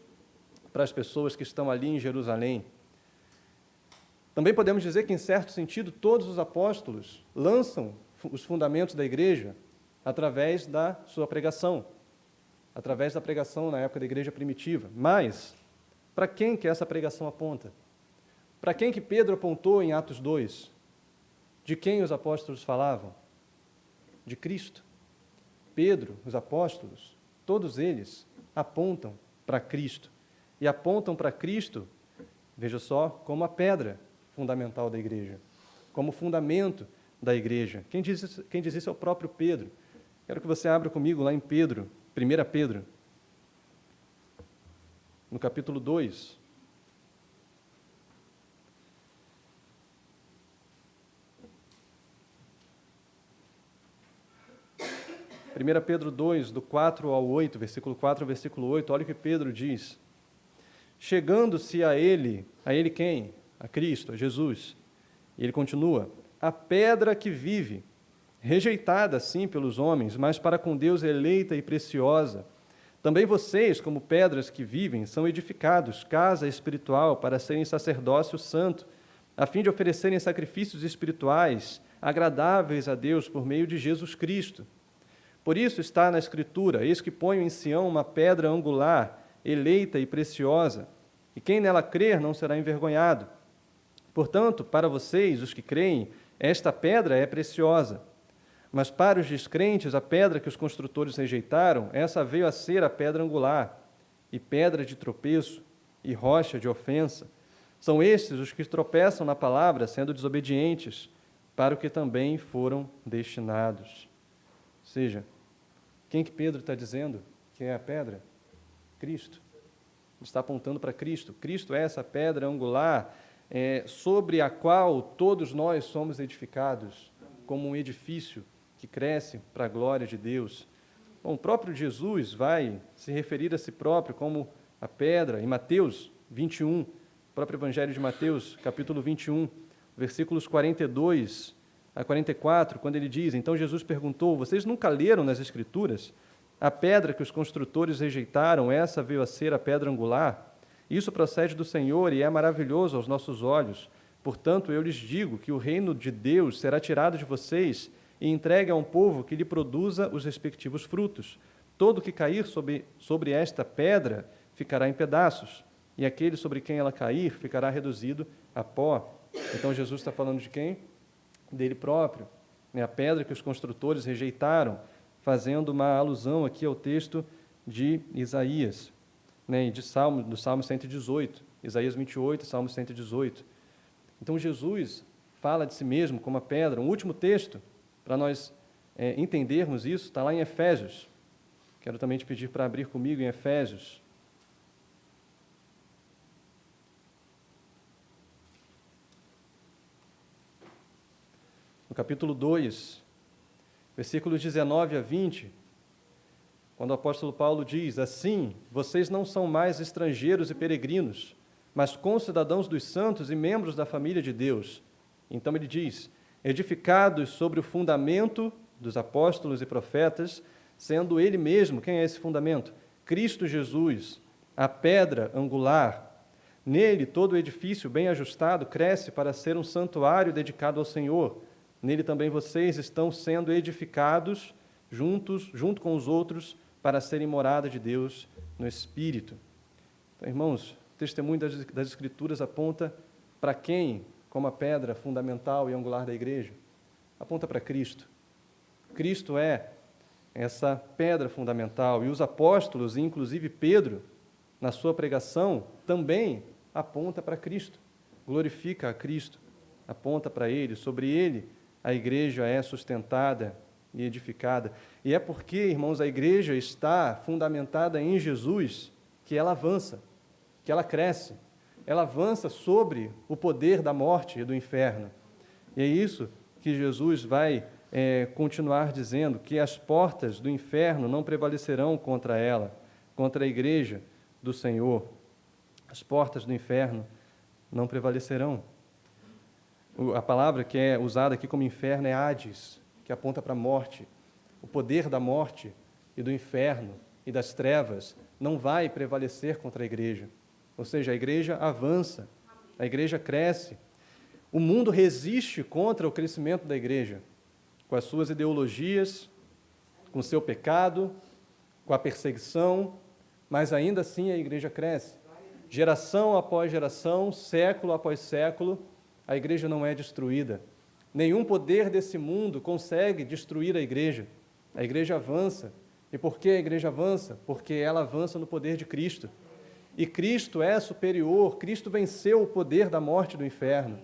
para as pessoas que estão ali em Jerusalém. Também podemos dizer que, em certo sentido, todos os apóstolos lançam os fundamentos da igreja através da sua pregação, através da pregação na época da igreja primitiva. Mas, para quem que essa pregação aponta? Para quem que Pedro apontou em Atos 2? De quem os apóstolos falavam? De Cristo. Pedro, os apóstolos, todos eles apontam para Cristo. E apontam para Cristo, veja só, como a pedra fundamental da igreja, como fundamento da igreja. Quem diz isso é o próprio Pedro. Quero que você abra comigo lá em Pedro, 1 Pedro, no capítulo 2. Pedro 2, do 4 ao 8, versículo 4 ao versículo 8, olha o que Pedro diz. Chegando-se a ele quem? A Cristo, a Jesus. E ele continua, a pedra que vive, rejeitada, sim, pelos homens, mas para com Deus eleita e preciosa. Também vocês, como pedras que vivem, são edificados, casa espiritual, para serem sacerdócio santo, a fim de oferecerem sacrifícios espirituais, agradáveis a Deus por meio de Jesus Cristo. Por isso está na Escritura, eis que ponho em Sião uma pedra angular, eleita e preciosa, e quem nela crer não será envergonhado. Portanto, para vocês, os que creem, esta pedra é preciosa. Mas para os descrentes, a pedra que os construtores rejeitaram, essa veio a ser a pedra angular, e pedra de tropeço, e rocha de ofensa. São estes os que tropeçam na palavra, sendo desobedientes, para o que também foram destinados. Ou seja, quem que Pedro está dizendo que é a pedra? Cristo. Ele está apontando para Cristo. Cristo é essa pedra angular sobre a qual todos nós somos edificados, como um edifício que cresce para a glória de Deus. Bom, o próprio Jesus vai se referir a si próprio como a pedra, em Mateus 21, o próprio Evangelho de Mateus, capítulo 21, versículos 42 a 44, quando ele diz: então Jesus perguntou, vocês nunca leram nas Escrituras? A pedra que os construtores rejeitaram, essa veio a ser a pedra angular. Isso procede do Senhor e é maravilhoso aos nossos olhos. Portanto, eu lhes digo que o reino de Deus será tirado de vocês e entregue a um povo que lhe produza os respectivos frutos. Todo que cair sobre esta pedra ficará em pedaços, e aquele sobre quem ela cair ficará reduzido a pó. Então, Jesus está falando de quem? Dele próprio. A pedra que os construtores rejeitaram, fazendo uma alusão aqui ao texto de Isaías, e do Salmo 118, Isaías 28, Salmo 118. Então, Jesus fala de si mesmo como a pedra. Um último texto, para nós entendermos isso, está lá em Efésios. Quero também te pedir para abrir comigo em Efésios. No capítulo 2, versículos 19 a 20, quando o apóstolo Paulo diz: assim, vocês não são mais estrangeiros e peregrinos, mas concidadãos dos santos e membros da família de Deus. Então ele diz: edificados sobre o fundamento dos apóstolos e profetas, sendo ele mesmo, quem é esse fundamento? Cristo Jesus, a pedra angular. Nele todo o edifício bem ajustado cresce para ser um santuário dedicado ao Senhor. Nele também vocês estão sendo edificados junto com os outros, para serem morada de Deus no Espírito. Então, irmãos, o testemunho das Escrituras aponta para quem como a pedra fundamental e angular da igreja? Aponta para Cristo. Cristo é essa pedra fundamental, e os apóstolos, inclusive Pedro, na sua pregação, também aponta para Cristo, glorifica a Cristo, aponta para Ele, sobre Ele a igreja é sustentada e edificada. E é porque, irmãos, a igreja está fundamentada em Jesus que ela avança, que ela cresce, ela avança sobre o poder da morte e do inferno. E é isso que Jesus vai continuar dizendo, que as portas do inferno não prevalecerão contra ela, contra a igreja do Senhor. As portas do inferno não prevalecerão. A palavra que é usada aqui como inferno é Hades, que aponta para a morte. O poder da morte e do inferno e das trevas não vai prevalecer contra a igreja. Ou seja, a igreja avança, a igreja cresce. O mundo resiste contra o crescimento da igreja, com as suas ideologias, com o seu pecado, com a perseguição, mas ainda assim a igreja cresce. Geração após geração, século após século, a igreja não é destruída. Nenhum poder desse mundo consegue destruir a igreja. A igreja avança. E por que a igreja avança? Porque ela avança no poder de Cristo. E Cristo é superior, Cristo venceu o poder da morte e do inferno.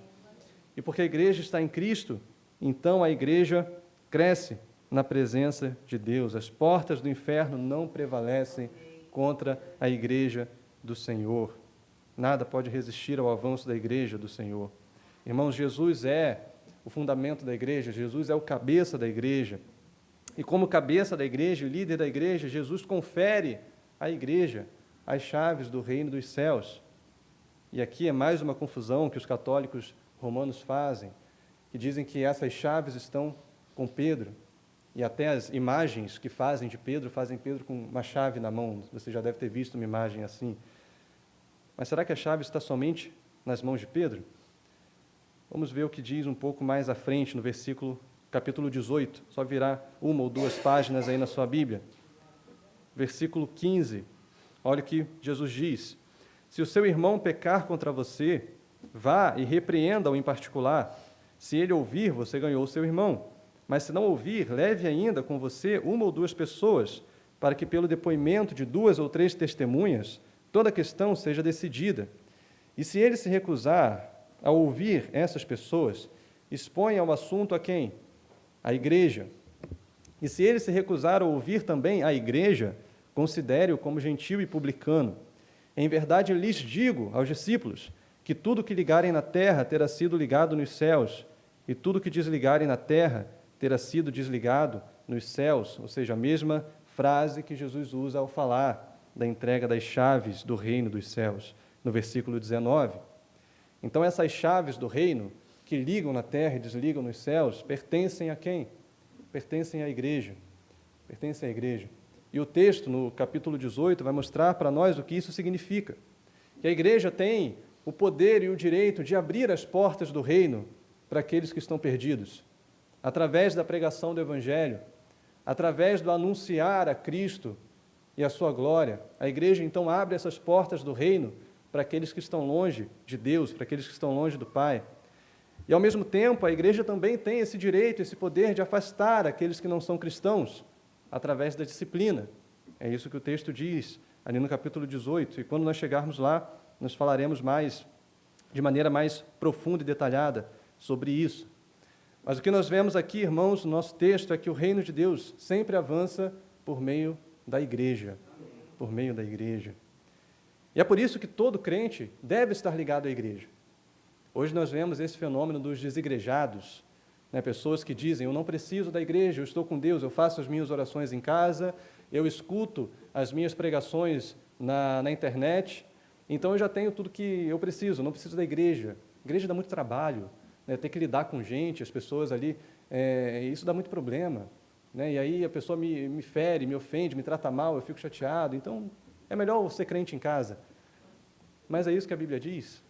E porque a igreja está em Cristo, então a igreja cresce na presença de Deus. As portas do inferno não prevalecem contra a igreja do Senhor. Nada pode resistir ao avanço da igreja do Senhor. Irmãos, Jesus é o fundamento da igreja, Jesus é o cabeça da igreja. E como cabeça da igreja, líder da igreja, Jesus confere à igreja as chaves do reino dos céus. E aqui é mais uma confusão que os católicos romanos fazem, que dizem que essas chaves estão com Pedro, e até as imagens que fazem Pedro com uma chave na mão. Você já deve ter visto uma imagem assim. Mas será que a chave está somente nas mãos de Pedro? Vamos ver o que diz um pouco mais à frente, no capítulo 18, só virar uma ou duas páginas aí na sua Bíblia. Versículo 15, olha o que Jesus diz: se o seu irmão pecar contra você, vá e repreenda-o em particular. Se ele ouvir, você ganhou o seu irmão. Mas se não ouvir, leve ainda com você uma ou duas pessoas, para que pelo depoimento de 2 ou 3 testemunhas, toda a questão seja decidida. E se ele se recusar a ouvir essas pessoas, exponha o assunto a quem? A igreja. E se ele se recusar a ouvir também a igreja, considere-o como gentil e publicano. Em verdade, lhes digo aos discípulos que tudo que ligarem na terra terá sido ligado nos céus, e tudo que desligarem na terra terá sido desligado nos céus. Ou seja, a mesma frase que Jesus usa ao falar da entrega das chaves do reino dos céus, no versículo 19. Então, essas chaves do reino, que ligam na terra e desligam nos céus, pertencem a quem? Pertencem à igreja. Pertencem à igreja. E o texto, no capítulo 18, vai mostrar para nós o que isso significa. Que a igreja tem o poder e o direito de abrir as portas do reino para aqueles que estão perdidos, através da pregação do Evangelho, através do anunciar a Cristo e a sua glória. A igreja, então, abre essas portas do reino para aqueles que estão longe de Deus, para aqueles que estão longe do Pai. E, ao mesmo tempo, a igreja também tem esse direito, esse poder de afastar aqueles que não são cristãos, através da disciplina. É isso que o texto diz, ali no capítulo 18. E quando nós chegarmos lá, nós falaremos de maneira mais profunda e detalhada sobre isso. Mas o que nós vemos aqui, irmãos, no nosso texto, é que o reino de Deus sempre avança por meio da igreja. Por meio da igreja. E é por isso que todo crente deve estar ligado à igreja. Hoje nós vemos esse fenômeno dos desigrejados, pessoas que dizem, eu não preciso da igreja, eu estou com Deus, eu faço as minhas orações em casa, eu escuto as minhas pregações na internet, então eu já tenho tudo que eu preciso, não preciso da igreja. A igreja dá muito trabalho, ter que lidar com gente, as pessoas ali, isso dá muito problema. E aí a pessoa me fere, me ofende, me trata mal, eu fico chateado, então é melhor ser crente em casa. Mas é isso que a Bíblia diz?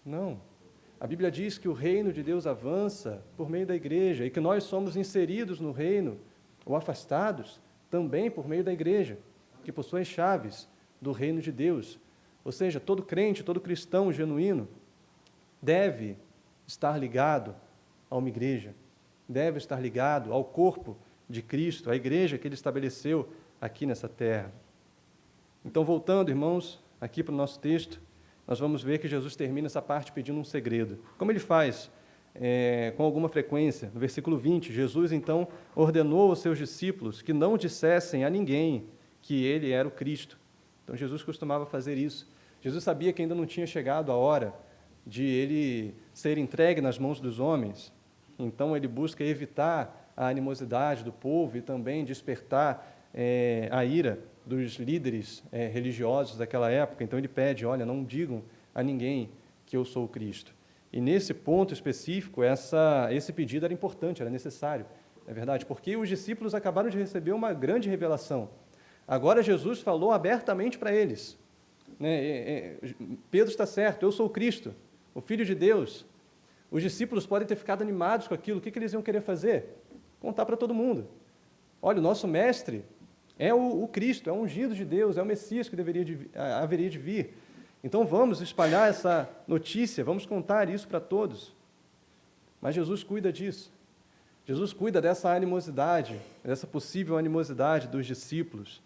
Não. A Bíblia diz que o reino de Deus avança por meio da igreja e que nós somos inseridos no reino, ou afastados, também por meio da igreja, que possui as chaves do reino de Deus. Ou seja, todo crente, todo cristão genuíno deve estar ligado a uma igreja, deve estar ligado ao corpo de Cristo, à igreja que Ele estabeleceu aqui nessa terra. Então, voltando, irmãos, aqui para o nosso texto, nós vamos ver que Jesus termina essa parte pedindo um segredo. Como Ele faz com alguma frequência. No versículo 20, Jesus, então, ordenou aos seus discípulos que não dissessem a ninguém que Ele era o Cristo. Então, Jesus costumava fazer isso. Jesus sabia que ainda não tinha chegado a hora de Ele ser entregue nas mãos dos homens. Então, Ele busca evitar a animosidade do povo e também despertar a ira dos líderes religiosos daquela época. Então, Ele pede, olha, não digam a ninguém que eu sou o Cristo. E nesse ponto específico, esse pedido era importante, era necessário, é verdade, porque os discípulos acabaram de receber uma grande revelação. Agora Jesus falou abertamente para eles, Pedro está certo, eu sou o Cristo, o Filho de Deus. Os discípulos podem ter ficado animados com aquilo, o que eles iam querer fazer? Contar para todo mundo. Olha, o nosso mestre é o Cristo, é o ungido de Deus, é o Messias que haveria de vir. Então vamos espalhar essa notícia, vamos contar isso para todos. Mas Jesus cuida disso. Jesus cuida dessa animosidade, dessa possível animosidade dos discípulos.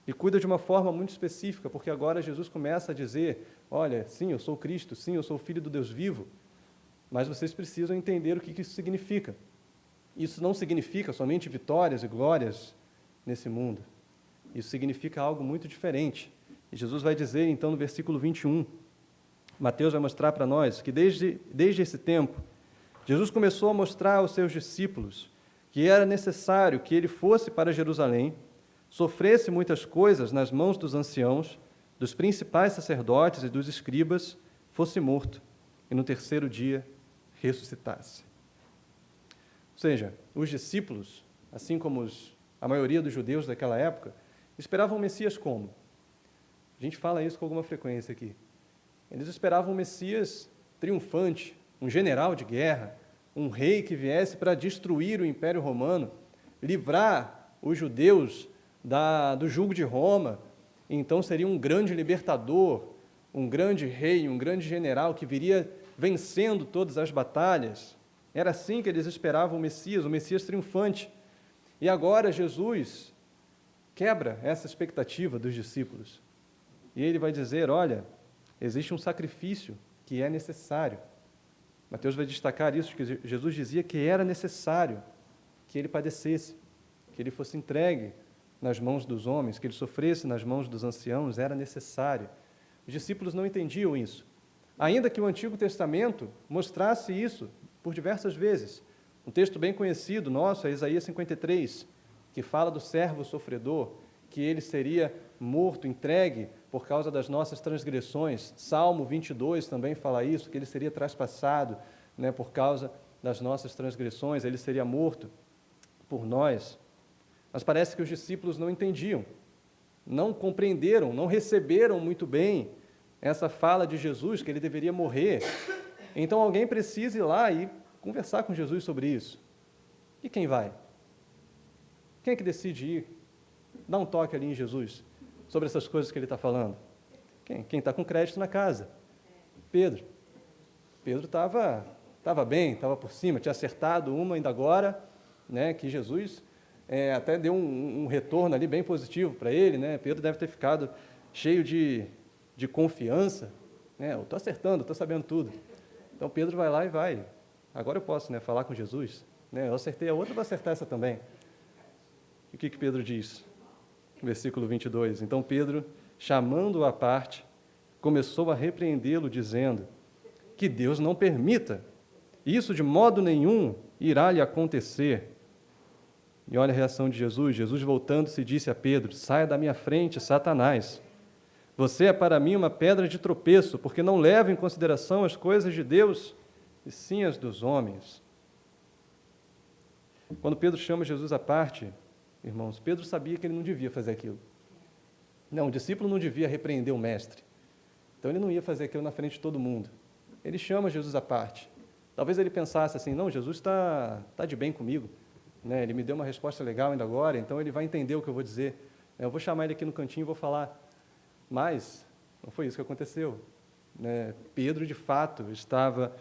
E cuida de uma forma muito específica, porque agora Jesus começa a dizer, olha, sim, eu sou o Cristo, sim, eu sou o Filho do Deus vivo, mas vocês precisam entender o que isso significa. Isso não significa somente vitórias e glórias nesse mundo. Isso significa algo muito diferente. E Jesus vai dizer, então, no versículo 21, Mateus vai mostrar para nós que desde esse tempo, Jesus começou a mostrar aos seus discípulos que era necessário que ele fosse para Jerusalém, sofresse muitas coisas nas mãos dos anciãos, dos principais sacerdotes e dos escribas, fosse morto e no terceiro dia ressuscitasse. Ou seja, os discípulos, assim como a maioria dos judeus daquela época, esperavam o Messias como? A gente fala isso com alguma frequência aqui. Eles esperavam um Messias triunfante, um general de guerra, um rei que viesse para destruir o Império Romano, livrar os judeus do jugo de Roma. Então seria um grande libertador, um grande rei, um grande general que viria vencendo todas as batalhas. Era assim que eles esperavam o Messias triunfante. E agora Jesus quebra essa expectativa dos discípulos. E ele vai dizer, olha, existe um sacrifício que é necessário. Mateus vai destacar isso, que Jesus dizia que era necessário que ele padecesse, que ele fosse entregue nas mãos dos homens, que ele sofresse nas mãos dos anciãos, era necessário. Os discípulos não entendiam isso. Ainda que o Antigo Testamento mostrasse isso por diversas vezes. Um texto bem conhecido nosso é Isaías 53, que fala do servo sofredor, que ele seria morto, entregue por causa das nossas transgressões. Salmo 22 também fala isso, que ele seria traspassado, né, por causa das nossas transgressões, ele seria morto por nós. Mas parece que os discípulos não entendiam, não compreenderam, não receberam muito bem essa fala de Jesus, que ele deveria morrer. Então alguém precisa ir lá e conversar com Jesus sobre isso. E quem vai? Quem é que decide ir? Dá um toque ali em Jesus sobre essas coisas que ele está falando. Quem está com crédito na casa? Pedro. Pedro estava bem, estava por cima, tinha acertado uma ainda agora, né, que Jesus até deu um retorno ali bem positivo para ele, né? Pedro deve ter ficado cheio de confiança, né? Eu estou acertando, estou sabendo tudo. Então Pedro vai lá e vai. Agora eu posso, né, falar com Jesus, né? Eu acertei a outra, vou acertar essa também. E o que Pedro diz? Versículo 22. Então Pedro, chamando-o à parte, começou a repreendê-lo, dizendo que Deus não permita, isso de modo nenhum irá lhe acontecer. E olha a reação de Jesus. Jesus, voltando-se, disse a Pedro: saia da minha frente, Satanás. Você é para mim uma pedra de tropeço, porque não leva em consideração as coisas de Deus, e sim as dos homens. Quando Pedro chama Jesus à parte, irmãos, Pedro sabia que ele não devia fazer aquilo. Não, o discípulo não devia repreender o mestre. Então ele não ia fazer aquilo na frente de todo mundo. Ele chama Jesus à parte. Talvez ele pensasse assim, não, Jesus está de bem comigo, né? Ele me deu uma resposta legal ainda agora, então ele vai entender o que eu vou dizer. Eu vou chamar ele aqui no cantinho e vou falar. Mas não foi isso que aconteceu, né? Pedro, de fato, estava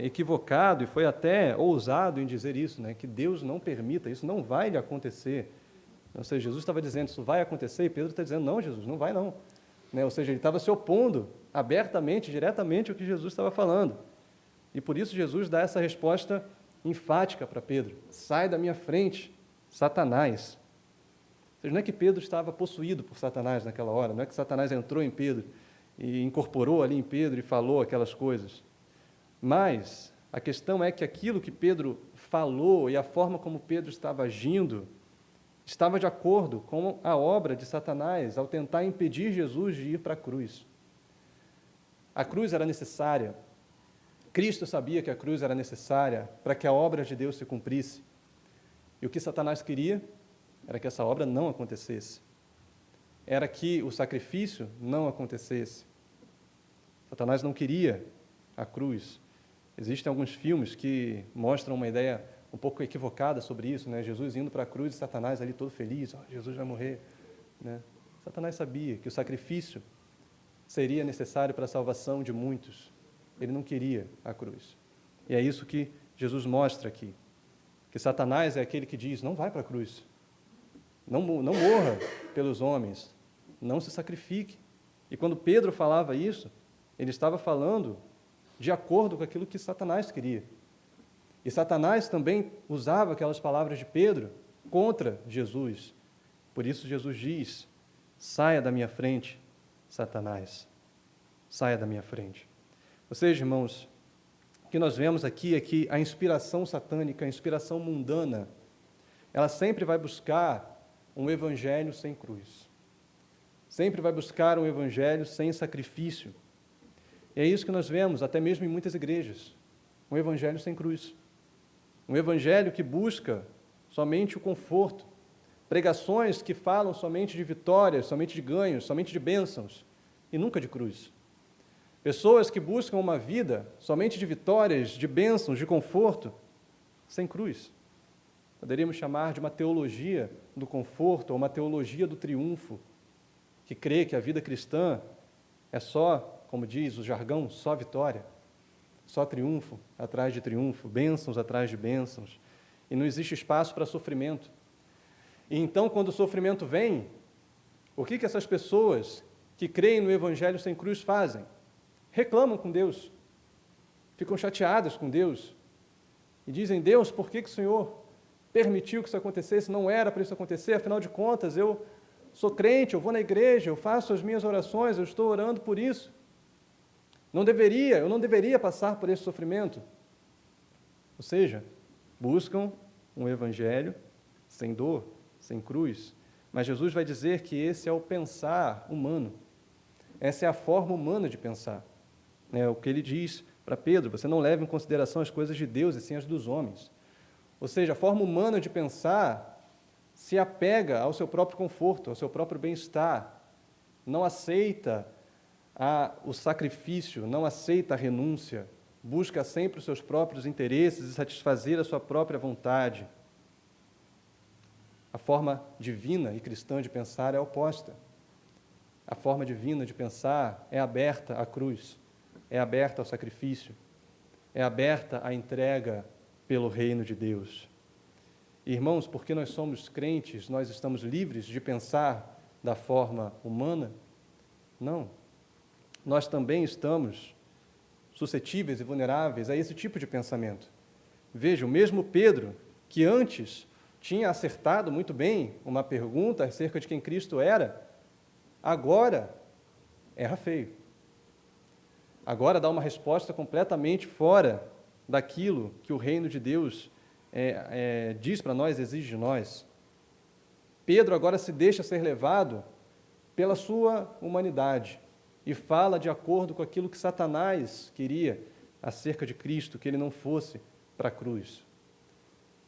equivocado e foi até ousado em dizer isso, né? Que Deus não permita, isso não vai lhe acontecer. Ou seja, Jesus estava dizendo, isso vai acontecer, e Pedro está dizendo, não, Jesus, não vai não. Né? Ou seja, ele estava se opondo abertamente, diretamente ao que Jesus estava falando. E por isso Jesus dá essa resposta enfática para Pedro: sai da minha frente, Satanás. Ou seja, não é que Pedro estava possuído por Satanás naquela hora, não é que Satanás entrou em Pedro e incorporou ali em Pedro e falou aquelas coisas. Mas a questão é que aquilo que Pedro falou e a forma como Pedro estava agindo estava de acordo com a obra de Satanás ao tentar impedir Jesus de ir para a cruz. A cruz era necessária. Cristo sabia que a cruz era necessária para que a obra de Deus se cumprisse. E o que Satanás queria era que essa obra não acontecesse. Era que o sacrifício não acontecesse. Satanás não queria a cruz. Existem alguns filmes que mostram uma ideia um pouco equivocada sobre isso, né? Jesus indo para a cruz e Satanás ali todo feliz, Jesus vai morrer, né? Satanás sabia que o sacrifício seria necessário para a salvação de muitos. Ele não queria a cruz. E é isso que Jesus mostra aqui, que Satanás é aquele que diz, não vai para a cruz, não morra pelos homens, não se sacrifique. E quando Pedro falava isso, ele estava falando de acordo com aquilo que Satanás queria. E Satanás também usava aquelas palavras de Pedro contra Jesus. Por isso Jesus diz, saia da minha frente, Satanás, saia da minha frente. Ou seja, irmãos, o que nós vemos aqui é que a inspiração satânica, a inspiração mundana, ela sempre vai buscar um evangelho sem cruz. Sempre vai buscar um evangelho sem sacrifício. E é isso que nós vemos, até mesmo em muitas igrejas, um evangelho sem cruz. Um evangelho que busca somente o conforto, pregações que falam somente de vitórias, somente de ganhos, somente de bênçãos, e nunca de cruz. Pessoas que buscam uma vida somente de vitórias, de bênçãos, de conforto, sem cruz. Poderíamos chamar de uma teologia do conforto, ou uma teologia do triunfo, que crê que a vida cristã é só, como diz o jargão, só vitória. só triunfo atrás de triunfo, bênçãos atrás de bênçãos, e não existe espaço para sofrimento. E então, quando o sofrimento vem, o que essas pessoas que creem no Evangelho sem cruz fazem? Reclamam com Deus, ficam chateadas com Deus, e dizem: Deus, por que o Senhor permitiu que isso acontecesse? Não era para isso acontecer, afinal de contas, eu sou crente, eu vou na igreja, eu faço as minhas orações, eu estou orando por isso. Eu não deveria passar por esse sofrimento. Ou seja, buscam um evangelho sem dor, sem cruz. Mas Jesus vai dizer que esse é o pensar humano. Essa é a forma humana de pensar. É o que ele diz para Pedro: você não leva em consideração as coisas de Deus, e sim as dos homens. Ou seja, a forma humana de pensar se apega ao seu próprio conforto, ao seu próprio bem-estar, não aceita o sacrifício, não aceita a renúncia, busca sempre os seus próprios interesses e satisfazer a sua própria vontade. A forma divina e cristã de pensar é oposta. A forma divina de pensar é aberta à cruz, é aberta ao sacrifício, é aberta à entrega pelo reino de Deus. Irmãos, porque nós somos crentes, nós estamos livres de pensar da forma humana? Não. Nós também estamos suscetíveis e vulneráveis a esse tipo de pensamento. Veja, o mesmo Pedro, que antes tinha acertado muito bem uma pergunta acerca de quem Cristo era, agora erra feio. Agora dá uma resposta completamente fora daquilo que o reino de Deus diz para nós, exige de nós. Pedro agora se deixa ser levado pela sua humanidade e fala de acordo com aquilo que Satanás queria acerca de Cristo, que ele não fosse para a cruz.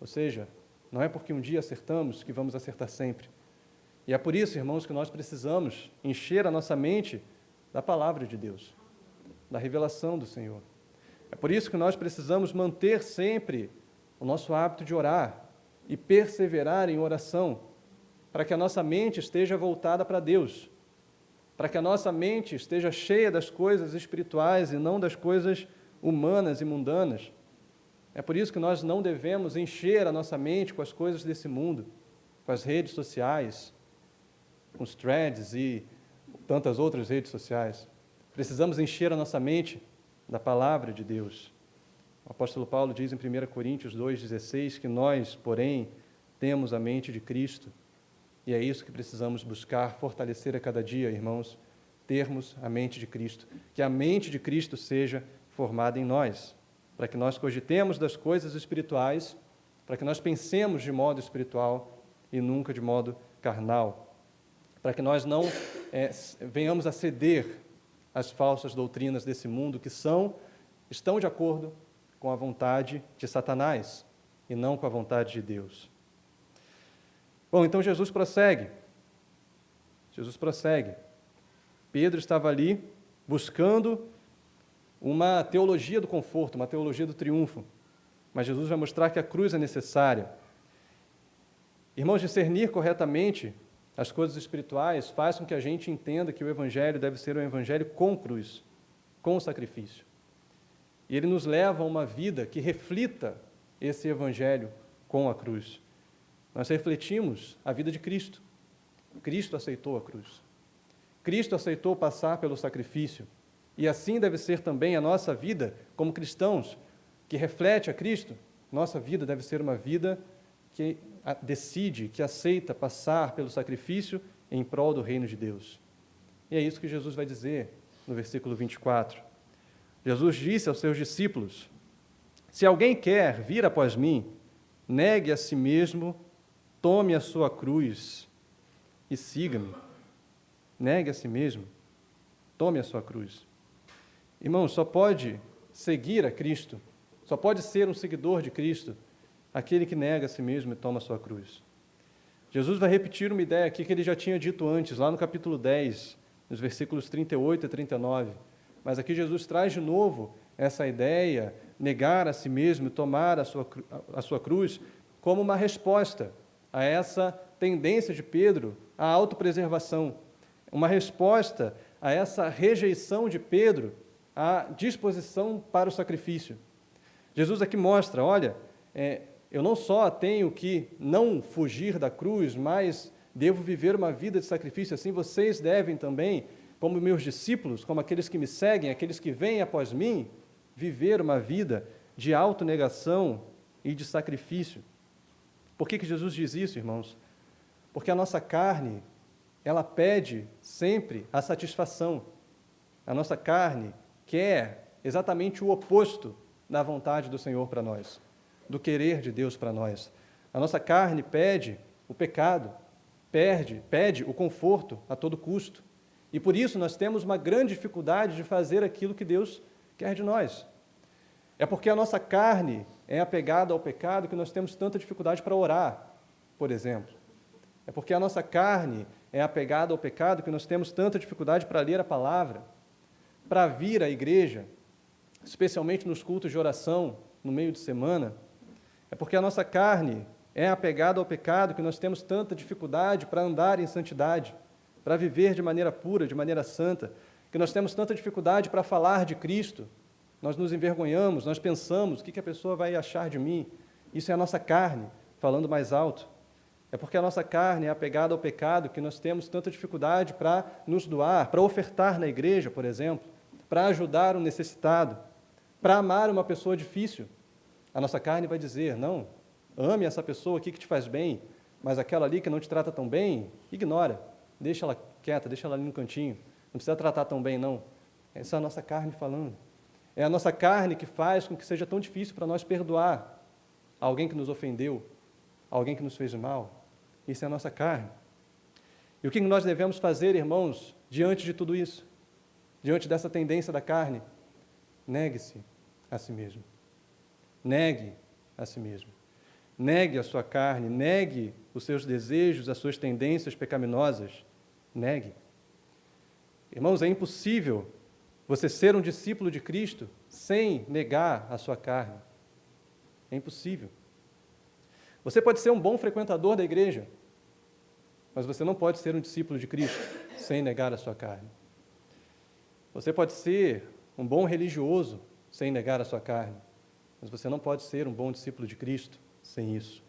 Ou seja, não é porque um dia acertamos que vamos acertar sempre. E é por isso, irmãos, que nós precisamos encher a nossa mente da palavra de Deus, da revelação do Senhor. É por isso que nós precisamos manter sempre o nosso hábito de orar e perseverar em oração, para que a nossa mente esteja voltada para Deus, para que a nossa mente esteja cheia das coisas espirituais e não das coisas humanas e mundanas. É por isso que nós não devemos encher a nossa mente com as coisas desse mundo, com as redes sociais, com os threads e tantas outras redes sociais. Precisamos encher a nossa mente da palavra de Deus. O apóstolo Paulo diz em 1 Coríntios 2,16 que nós, porém, temos a mente de Cristo. E é isso que precisamos buscar, fortalecer a cada dia, irmãos, termos a mente de Cristo. Que a mente de Cristo seja formada em nós, para que nós cogitemos das coisas espirituais, para que nós pensemos de modo espiritual e nunca de modo carnal, para que nós não venhamos a ceder às falsas doutrinas desse mundo que estão de acordo com a vontade de Satanás e não com a vontade de Deus. Bom, então Jesus prossegue. Pedro estava ali buscando uma teologia do conforto, uma teologia do triunfo. Mas Jesus vai mostrar que a cruz é necessária. Irmãos, discernir corretamente as coisas espirituais faz com que a gente entenda que o Evangelho deve ser um Evangelho com cruz, com sacrifício. E ele nos leva a uma vida que reflita esse Evangelho com a cruz. Nós refletimos a vida de Cristo. Cristo aceitou a cruz. Cristo aceitou passar pelo sacrifício. E assim deve ser também a nossa vida como cristãos, que reflete a Cristo. Nossa vida deve ser uma vida que decide, que aceita passar pelo sacrifício em prol do reino de Deus. E é isso que Jesus vai dizer no versículo 24. Jesus disse aos seus discípulos: se alguém quer vir após mim, negue a si mesmo, tome a sua cruz e siga-me. Negue a si mesmo, tome a sua cruz. Irmãos, só pode seguir a Cristo, só pode ser um seguidor de Cristo aquele que nega a si mesmo e toma a sua cruz. Jesus vai repetir uma ideia aqui que ele já tinha dito antes, lá no capítulo 10, nos versículos 38 e 39. Mas aqui Jesus traz de novo essa ideia, negar a si mesmo e tomar a sua cruz, como uma resposta a essa tendência de Pedro à autopreservação, uma resposta a essa rejeição de Pedro a disposição para o sacrifício. Jesus aqui mostra, olha, eu não só tenho que não fugir da cruz, mas devo viver uma vida de sacrifício, assim vocês devem também, como meus discípulos, como aqueles que me seguem, aqueles que vêm após mim, viver uma vida de autonegação e de sacrifício. Por que Jesus diz isso, irmãos? Porque a nossa carne, ela pede sempre a satisfação. A nossa carne quer exatamente o oposto da vontade do Senhor para nós, do querer de Deus para nós. A nossa carne pede o pecado, pede o conforto a todo custo. E por isso nós temos uma grande dificuldade de fazer aquilo que Deus quer de nós. É porque a nossa carne é apegada ao pecado que nós temos tanta dificuldade para orar, por exemplo. É porque a nossa carne é apegada ao pecado que nós temos tanta dificuldade para ler a palavra, para vir à igreja, especialmente nos cultos de oração, no meio de semana. É porque a nossa carne é apegada ao pecado que nós temos tanta dificuldade para andar em santidade, para viver de maneira pura, de maneira santa, que nós temos tanta dificuldade para falar de Cristo. Nós nos envergonhamos, nós pensamos, o que a pessoa vai achar de mim? Isso é a nossa carne, falando mais alto. É porque a nossa carne é apegada ao pecado que nós temos tanta dificuldade para nos doar, para ofertar na igreja, por exemplo, para ajudar um necessitado, para amar uma pessoa difícil. A nossa carne vai dizer, não, ame essa pessoa aqui que te faz bem, mas aquela ali que não te trata tão bem, ignora, deixa ela quieta, deixa ela ali no cantinho, não precisa tratar tão bem, não. Essa é a nossa carne falando. É a nossa carne que faz com que seja tão difícil para nós perdoar alguém que nos ofendeu, alguém que nos fez mal. Isso é a nossa carne. E o que nós devemos fazer, irmãos, diante de tudo isso? Diante dessa tendência da carne? Negue-se a si mesmo. Negue a si mesmo. Negue a sua carne, negue os seus desejos, as suas tendências pecaminosas. Negue. Irmãos, é impossível você ser um discípulo de Cristo sem negar a sua carne. É impossível. Você pode ser um bom frequentador da igreja, mas você não pode ser um discípulo de Cristo sem negar a sua carne. Você pode ser um bom religioso sem negar a sua carne, mas você não pode ser um bom discípulo de Cristo sem isso.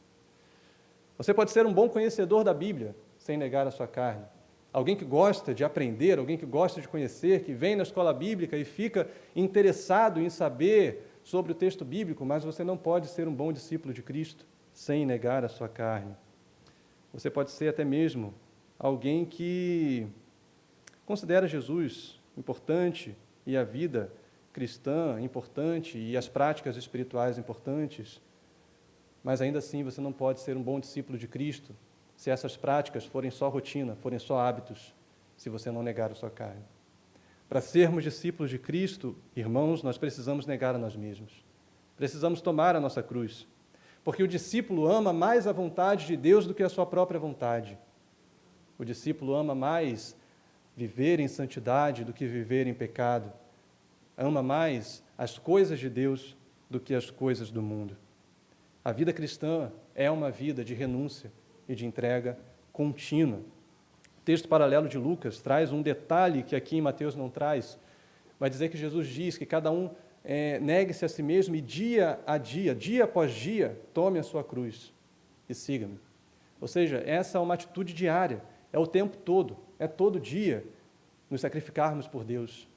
Você pode ser um bom conhecedor da Bíblia sem negar a sua carne. Alguém que gosta de aprender, alguém que gosta de conhecer, que vem na escola bíblica e fica interessado em saber sobre o texto bíblico, mas você não pode ser um bom discípulo de Cristo sem negar a sua carne. Você pode ser até mesmo alguém que considera Jesus importante e a vida cristã importante e as práticas espirituais importantes, mas ainda assim você não pode ser um bom discípulo de Cristo se essas práticas forem só rotina, forem só hábitos, se você não negar a sua carne. Para sermos discípulos de Cristo, irmãos, nós precisamos negar a nós mesmos. Precisamos tomar a nossa cruz, porque o discípulo ama mais a vontade de Deus do que a sua própria vontade. O discípulo ama mais viver em santidade do que viver em pecado. Ama mais as coisas de Deus do que as coisas do mundo. A vida cristã é uma vida de renúncia e de entrega contínua. O texto paralelo de Lucas traz um detalhe que aqui em Mateus não traz. Vai dizer que Jesus diz que cada um negue-se a si mesmo e dia após dia, tome a sua cruz e siga-me. Ou seja, essa é uma atitude diária, é o tempo todo, é todo dia nos sacrificarmos por Deus.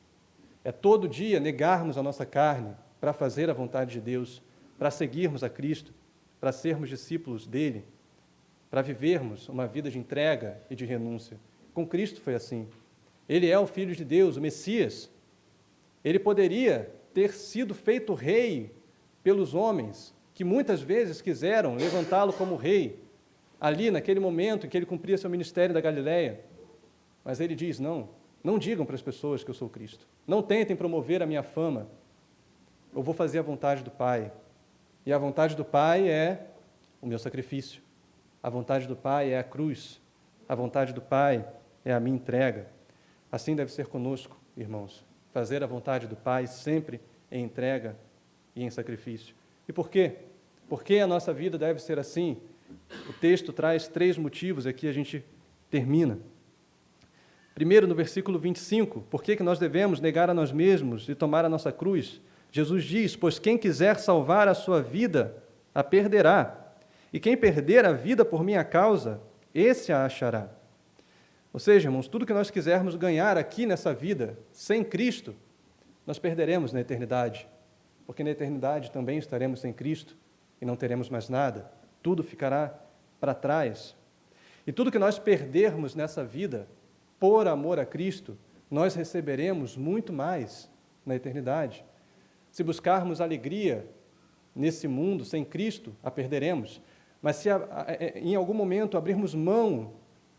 É todo dia negarmos a nossa carne para fazer a vontade de Deus, para seguirmos a Cristo, para sermos discípulos dele, para vivermos uma vida de entrega e de renúncia. Com Cristo foi assim. Ele é o Filho de Deus, o Messias. Ele poderia ter sido feito rei pelos homens, que muitas vezes quiseram levantá-lo como rei, ali naquele momento em que ele cumpria seu ministério da Galileia. Mas ele diz, não digam para as pessoas que eu sou Cristo. Não tentem promover a minha fama. Eu vou fazer a vontade do Pai. E a vontade do Pai é o meu sacrifício. A vontade do Pai é a cruz. A vontade do Pai é a minha entrega. Assim deve ser conosco, irmãos. Fazer a vontade do Pai sempre em entrega e em sacrifício. E por quê? Por que a nossa vida deve ser assim? O texto traz 3 motivos, aqui a gente termina. Primeiro, no versículo 25, por que nós devemos negar a nós mesmos e tomar a nossa cruz? Jesus diz, pois quem quiser salvar a sua vida, a perderá. E quem perder a vida por minha causa, esse a achará. Ou seja, irmãos, tudo que nós quisermos ganhar aqui nessa vida, sem Cristo, nós perderemos na eternidade. Porque na eternidade também estaremos sem Cristo e não teremos mais nada. Tudo ficará para trás. E tudo que nós perdermos nessa vida, por amor a Cristo, nós receberemos muito mais na eternidade. Se buscarmos alegria nesse mundo sem Cristo, a perderemos. Mas se em algum momento abrirmos mão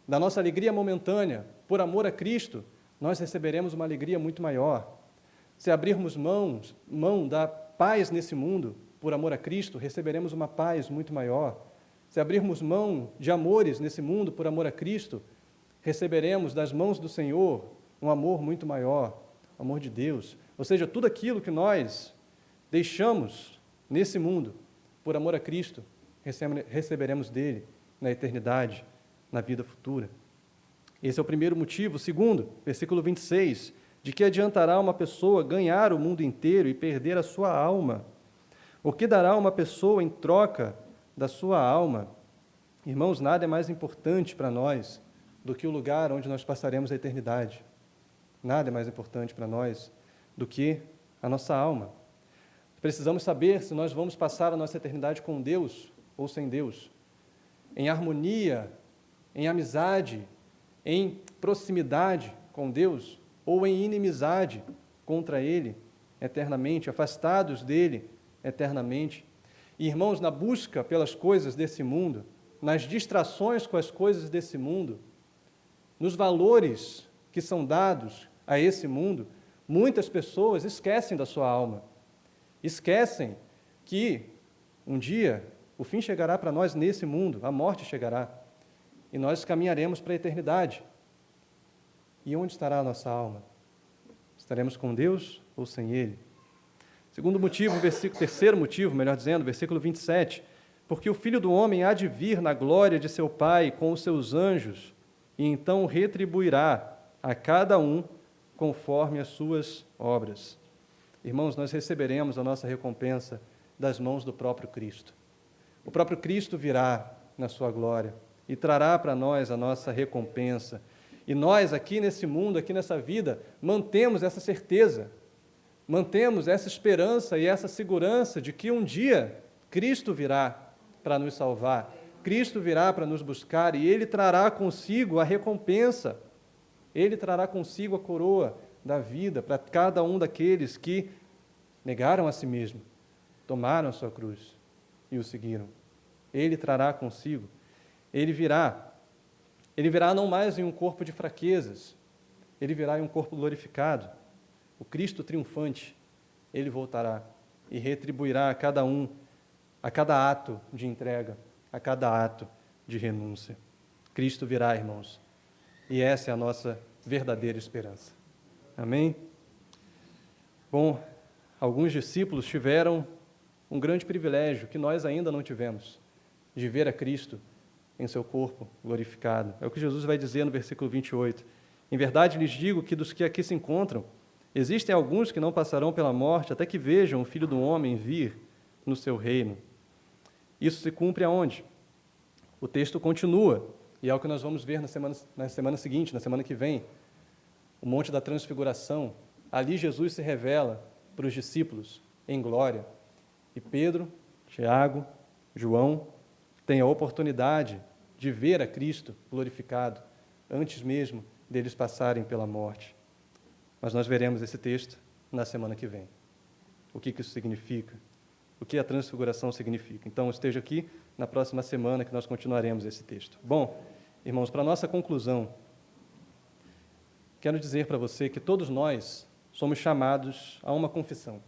da nossa alegria momentânea por amor a Cristo, nós receberemos uma alegria muito maior. Se abrirmos mão da paz nesse mundo por amor a Cristo, receberemos uma paz muito maior. Se abrirmos mão de amores nesse mundo por amor a Cristo, receberemos das mãos do Senhor um amor muito maior, o amor de Deus. Ou seja, tudo aquilo que nós deixamos nesse mundo por amor a Cristo, receberemos dele na eternidade, na vida futura. Esse é o primeiro motivo. O segundo, versículo 26, de que adiantará uma pessoa ganhar o mundo inteiro e perder a sua alma? O que dará uma pessoa em troca da sua alma? Irmãos, nada é mais importante para nós do que o lugar onde nós passaremos a eternidade. Nada é mais importante para nós do que a nossa alma. Precisamos saber se nós vamos passar a nossa eternidade com Deus ou sem Deus, em harmonia, em amizade, em proximidade com Deus ou em inimizade contra Ele eternamente, afastados dEle eternamente. E, irmãos, na busca pelas coisas desse mundo, nas distrações com as coisas desse mundo, nos valores que são dados a esse mundo, muitas pessoas esquecem da sua alma, esquecem que um dia o fim chegará para nós nesse mundo, a morte chegará, e nós caminharemos para a eternidade. E onde estará a nossa alma? Estaremos com Deus ou sem Ele? Segundo motivo, terceiro motivo, melhor dizendo, versículo 27, porque o Filho do Homem há de vir na glória de seu Pai com os seus anjos, e então retribuirá a cada um conforme as suas obras. Irmãos, nós receberemos a nossa recompensa das mãos do próprio Cristo. O próprio Cristo virá na sua glória e trará para nós a nossa recompensa. E nós aqui nesse mundo, aqui nessa vida, mantemos essa certeza, mantemos essa esperança e essa segurança de que um dia Cristo virá para nos salvar, Cristo virá para nos buscar e Ele trará consigo a recompensa, Ele trará consigo a coroa da vida para cada um daqueles que negaram a si mesmo, tomaram a sua cruz e o seguiram. Ele trará consigo, Ele virá não mais em um corpo de fraquezas, Ele virá em um corpo glorificado. O Cristo triunfante, Ele voltará e retribuirá a cada um, a cada ato de entrega, a cada ato de renúncia. Cristo virá, irmãos, e essa é a nossa verdadeira esperança. Amém? Bom, alguns discípulos tiveram um grande privilégio que nós ainda não tivemos, de ver a Cristo em seu corpo glorificado. É o que Jesus vai dizer no versículo 28. Em verdade lhes digo que dos que aqui se encontram, existem alguns que não passarão pela morte até que vejam o Filho do Homem vir no seu reino. Isso se cumpre aonde? O texto continua, e é o que nós vamos ver na semana seguinte, na semana que vem, o Monte da Transfiguração. Ali Jesus se revela para os discípulos em glória. E Pedro, Tiago, João têm a oportunidade de ver a Cristo glorificado antes mesmo deles passarem pela morte. Mas nós veremos esse texto na semana que vem. O que isso significa? O que a transfiguração significa? Então, esteja aqui na próxima semana que nós continuaremos esse texto. Bom, irmãos, para a nossa conclusão, quero dizer para você que todos nós somos chamados a uma confissão.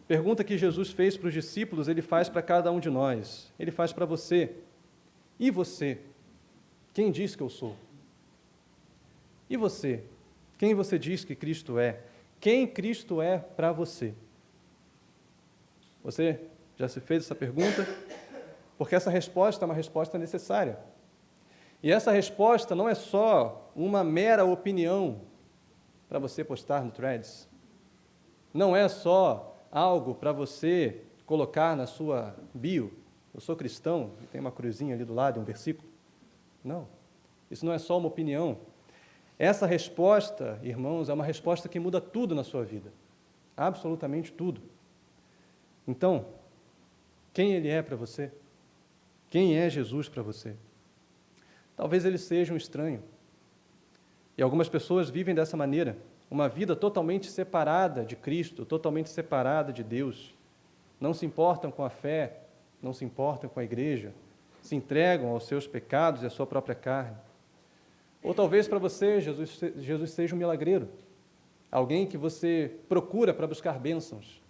Pergunta que Jesus fez para os discípulos, Ele faz para cada um de nós. Ele faz para você. E você? Quem diz que eu sou? E você? Quem você diz que Cristo é? Quem Cristo é para você? Você já se fez essa pergunta? Porque essa resposta é uma resposta necessária. E essa resposta não é só uma mera opinião para você postar no Threads. Não é só algo para você colocar na sua bio. Eu sou cristão, e tem uma cruzinha ali do lado, um versículo. Não, isso não é só uma opinião. Essa resposta, irmãos, é uma resposta que muda tudo na sua vida. Absolutamente tudo. Então, quem Ele é para você? Quem é Jesus para você? Talvez Ele seja um estranho. E algumas pessoas vivem dessa maneira, uma vida totalmente separada de Cristo, totalmente separada de Deus. Não se importam com a fé, não se importam com a igreja, se entregam aos seus pecados e à sua própria carne. Ou talvez para você, Jesus seja um milagreiro, alguém que você procura para buscar bênçãos,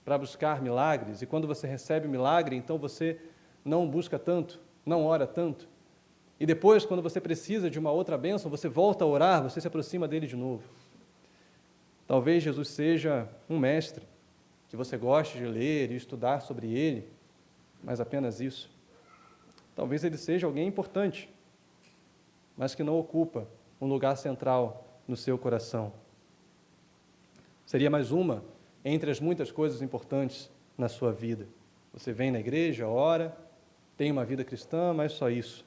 para buscar milagres, e quando você recebe o milagre, então você não busca tanto, não ora tanto, e depois, quando você precisa de uma outra bênção, você volta a orar, você se aproxima dele de novo. Talvez Jesus seja um mestre, que você goste de ler e estudar sobre ele, mas apenas isso. Talvez ele seja alguém importante, mas que não ocupa um lugar central no seu coração. Seria mais uma entre as muitas coisas importantes na sua vida. Você vem na igreja, ora, tem uma vida cristã, mas só isso.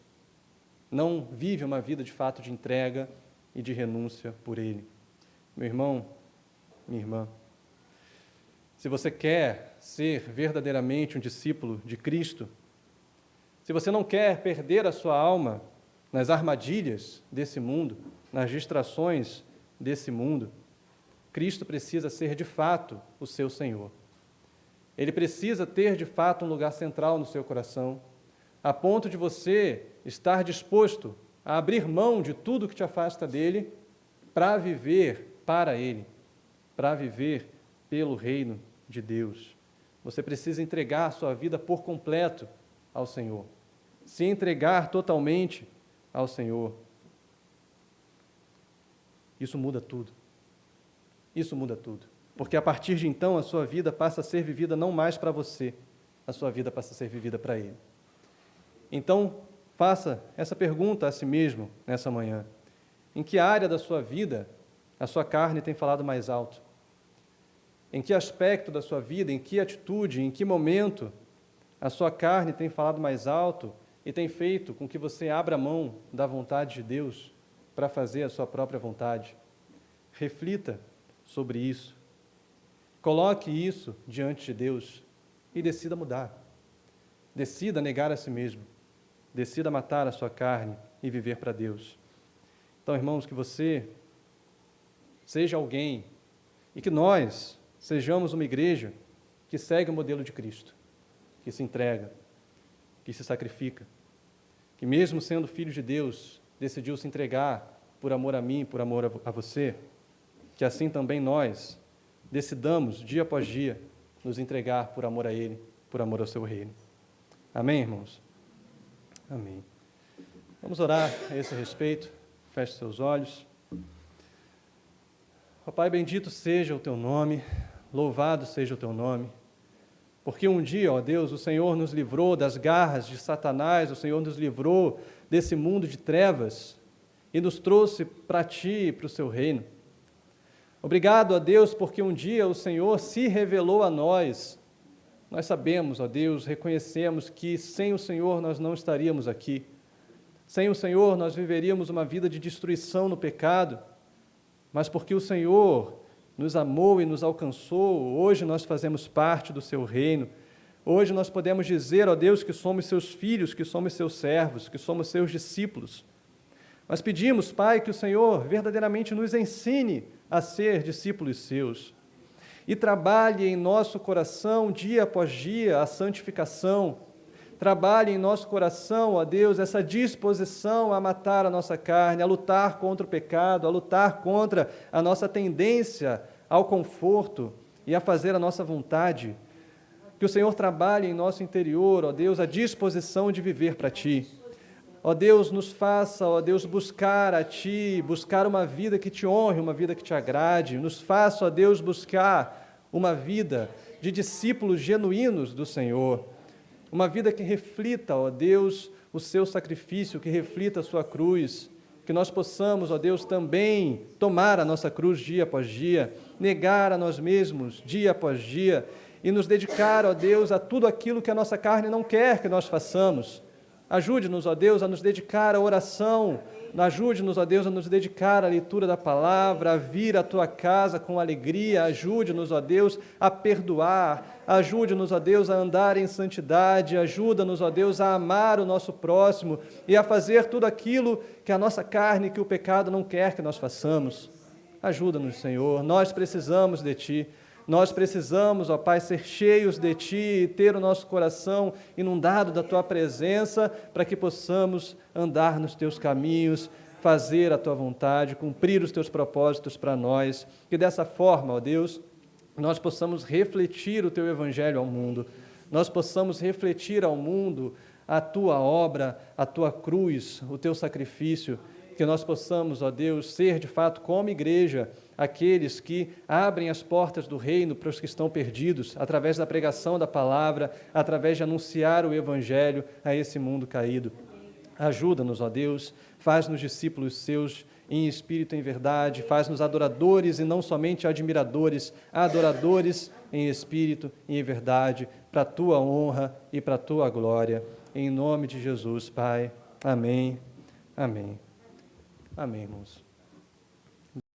Não vive uma vida de fato de entrega e de renúncia por Ele. Meu irmão, minha irmã, se você quer ser verdadeiramente um discípulo de Cristo, se você não quer perder a sua alma nas armadilhas desse mundo, nas distrações desse mundo, Cristo precisa ser de fato o seu Senhor. Ele precisa ter de fato um lugar central no seu coração, a ponto de você estar disposto a abrir mão de tudo que te afasta dele para viver para ele, para viver pelo reino de Deus. Você precisa entregar a sua vida por completo ao Senhor, se entregar totalmente ao Senhor. Isso muda tudo. Isso muda tudo. Porque a partir de então a sua vida passa a ser vivida não mais para você, a sua vida passa a ser vivida para Ele. Então, faça essa pergunta a si mesmo nessa manhã. Em que área da sua vida a sua carne tem falado mais alto? Em que aspecto da sua vida, em que atitude, em que momento a sua carne tem falado mais alto e tem feito com que você abra mão da vontade de Deus para fazer a sua própria vontade? Reflita sobre isso. Coloque isso diante de Deus e decida mudar. Decida negar a si mesmo. Decida matar a sua carne e viver para Deus. Então, irmãos, que você seja alguém e que nós sejamos uma igreja que segue o modelo de Cristo, que se entrega, que se sacrifica, que mesmo sendo filho de Deus, decidiu se entregar por amor a mim, por amor a você, que assim também nós decidamos, dia após dia, nos entregar por amor a Ele, por amor ao Seu reino. Amém, irmãos? Amém. Vamos orar a esse respeito. Feche seus olhos. Ó Pai, bendito seja o Teu nome, louvado seja o Teu nome, porque um dia, ó Deus, o Senhor nos livrou das garras de Satanás, o Senhor nos livrou desse mundo de trevas e nos trouxe para Ti e para o Seu reino. Obrigado, ó Deus, porque um dia o Senhor se revelou a nós. Nós sabemos, ó Deus, reconhecemos que sem o Senhor nós não estaríamos aqui. Sem o Senhor nós viveríamos uma vida de destruição no pecado, mas porque o Senhor nos amou e nos alcançou, hoje nós fazemos parte do Seu reino. Hoje nós podemos dizer, ó Deus, que somos Seus filhos, que somos Seus servos, que somos Seus discípulos. Nós pedimos, Pai, que o Senhor verdadeiramente nos ensine a ser discípulos Seus e trabalhe em nosso coração, dia após dia, a santificação. Trabalhe em nosso coração, ó Deus, essa disposição a matar a nossa carne, a lutar contra o pecado, a lutar contra a nossa tendência ao conforto e a fazer a nossa vontade. Que o Senhor trabalhe em nosso interior, ó Deus, a disposição de viver para Ti. Ó Deus, nos faça, ó Deus, buscar a Ti, buscar uma vida que Te honre, uma vida que Te agrade. Nos faça, ó Deus, buscar uma vida de discípulos genuínos do Senhor. Uma vida que reflita, ó Deus, o seu sacrifício, que reflita a sua cruz, que nós possamos, ó Deus, também tomar a nossa cruz dia após dia, negar a nós mesmos dia após dia e nos dedicar, ó Deus, a tudo aquilo que a nossa carne não quer que nós façamos. Ajude-nos, ó Deus, a nos dedicar à oração, ajude-nos, ó Deus, a nos dedicar à leitura da palavra, a vir à tua casa com alegria, ajude-nos, ó Deus, a perdoar, ajude-nos, ó Deus, a andar em santidade, ajuda-nos, ó Deus, a amar o nosso próximo e a fazer tudo aquilo que a nossa carne, que o pecado não quer que nós façamos. Ajuda-nos, Senhor, nós precisamos de Ti. Nós precisamos, ó Pai, ser cheios de Ti e ter o nosso coração inundado da Tua presença para que possamos andar nos Teus caminhos, fazer a Tua vontade, cumprir os Teus propósitos para nós. Que dessa forma, ó Deus, nós possamos refletir o Teu Evangelho ao mundo, nós possamos refletir ao mundo a Tua obra, a Tua cruz, o Teu sacrifício, que nós possamos, ó Deus, ser de fato como igreja, aqueles que abrem as portas do reino para os que estão perdidos, através da pregação da palavra, através de anunciar o Evangelho a esse mundo caído. Ajuda-nos, ó Deus, faz-nos discípulos seus em espírito e em verdade, faz-nos adoradores e não somente admiradores, adoradores em espírito e em verdade, para a Tua honra e para a Tua glória. Em nome de Jesus, Pai. Amém. Amém. Amém, irmãos.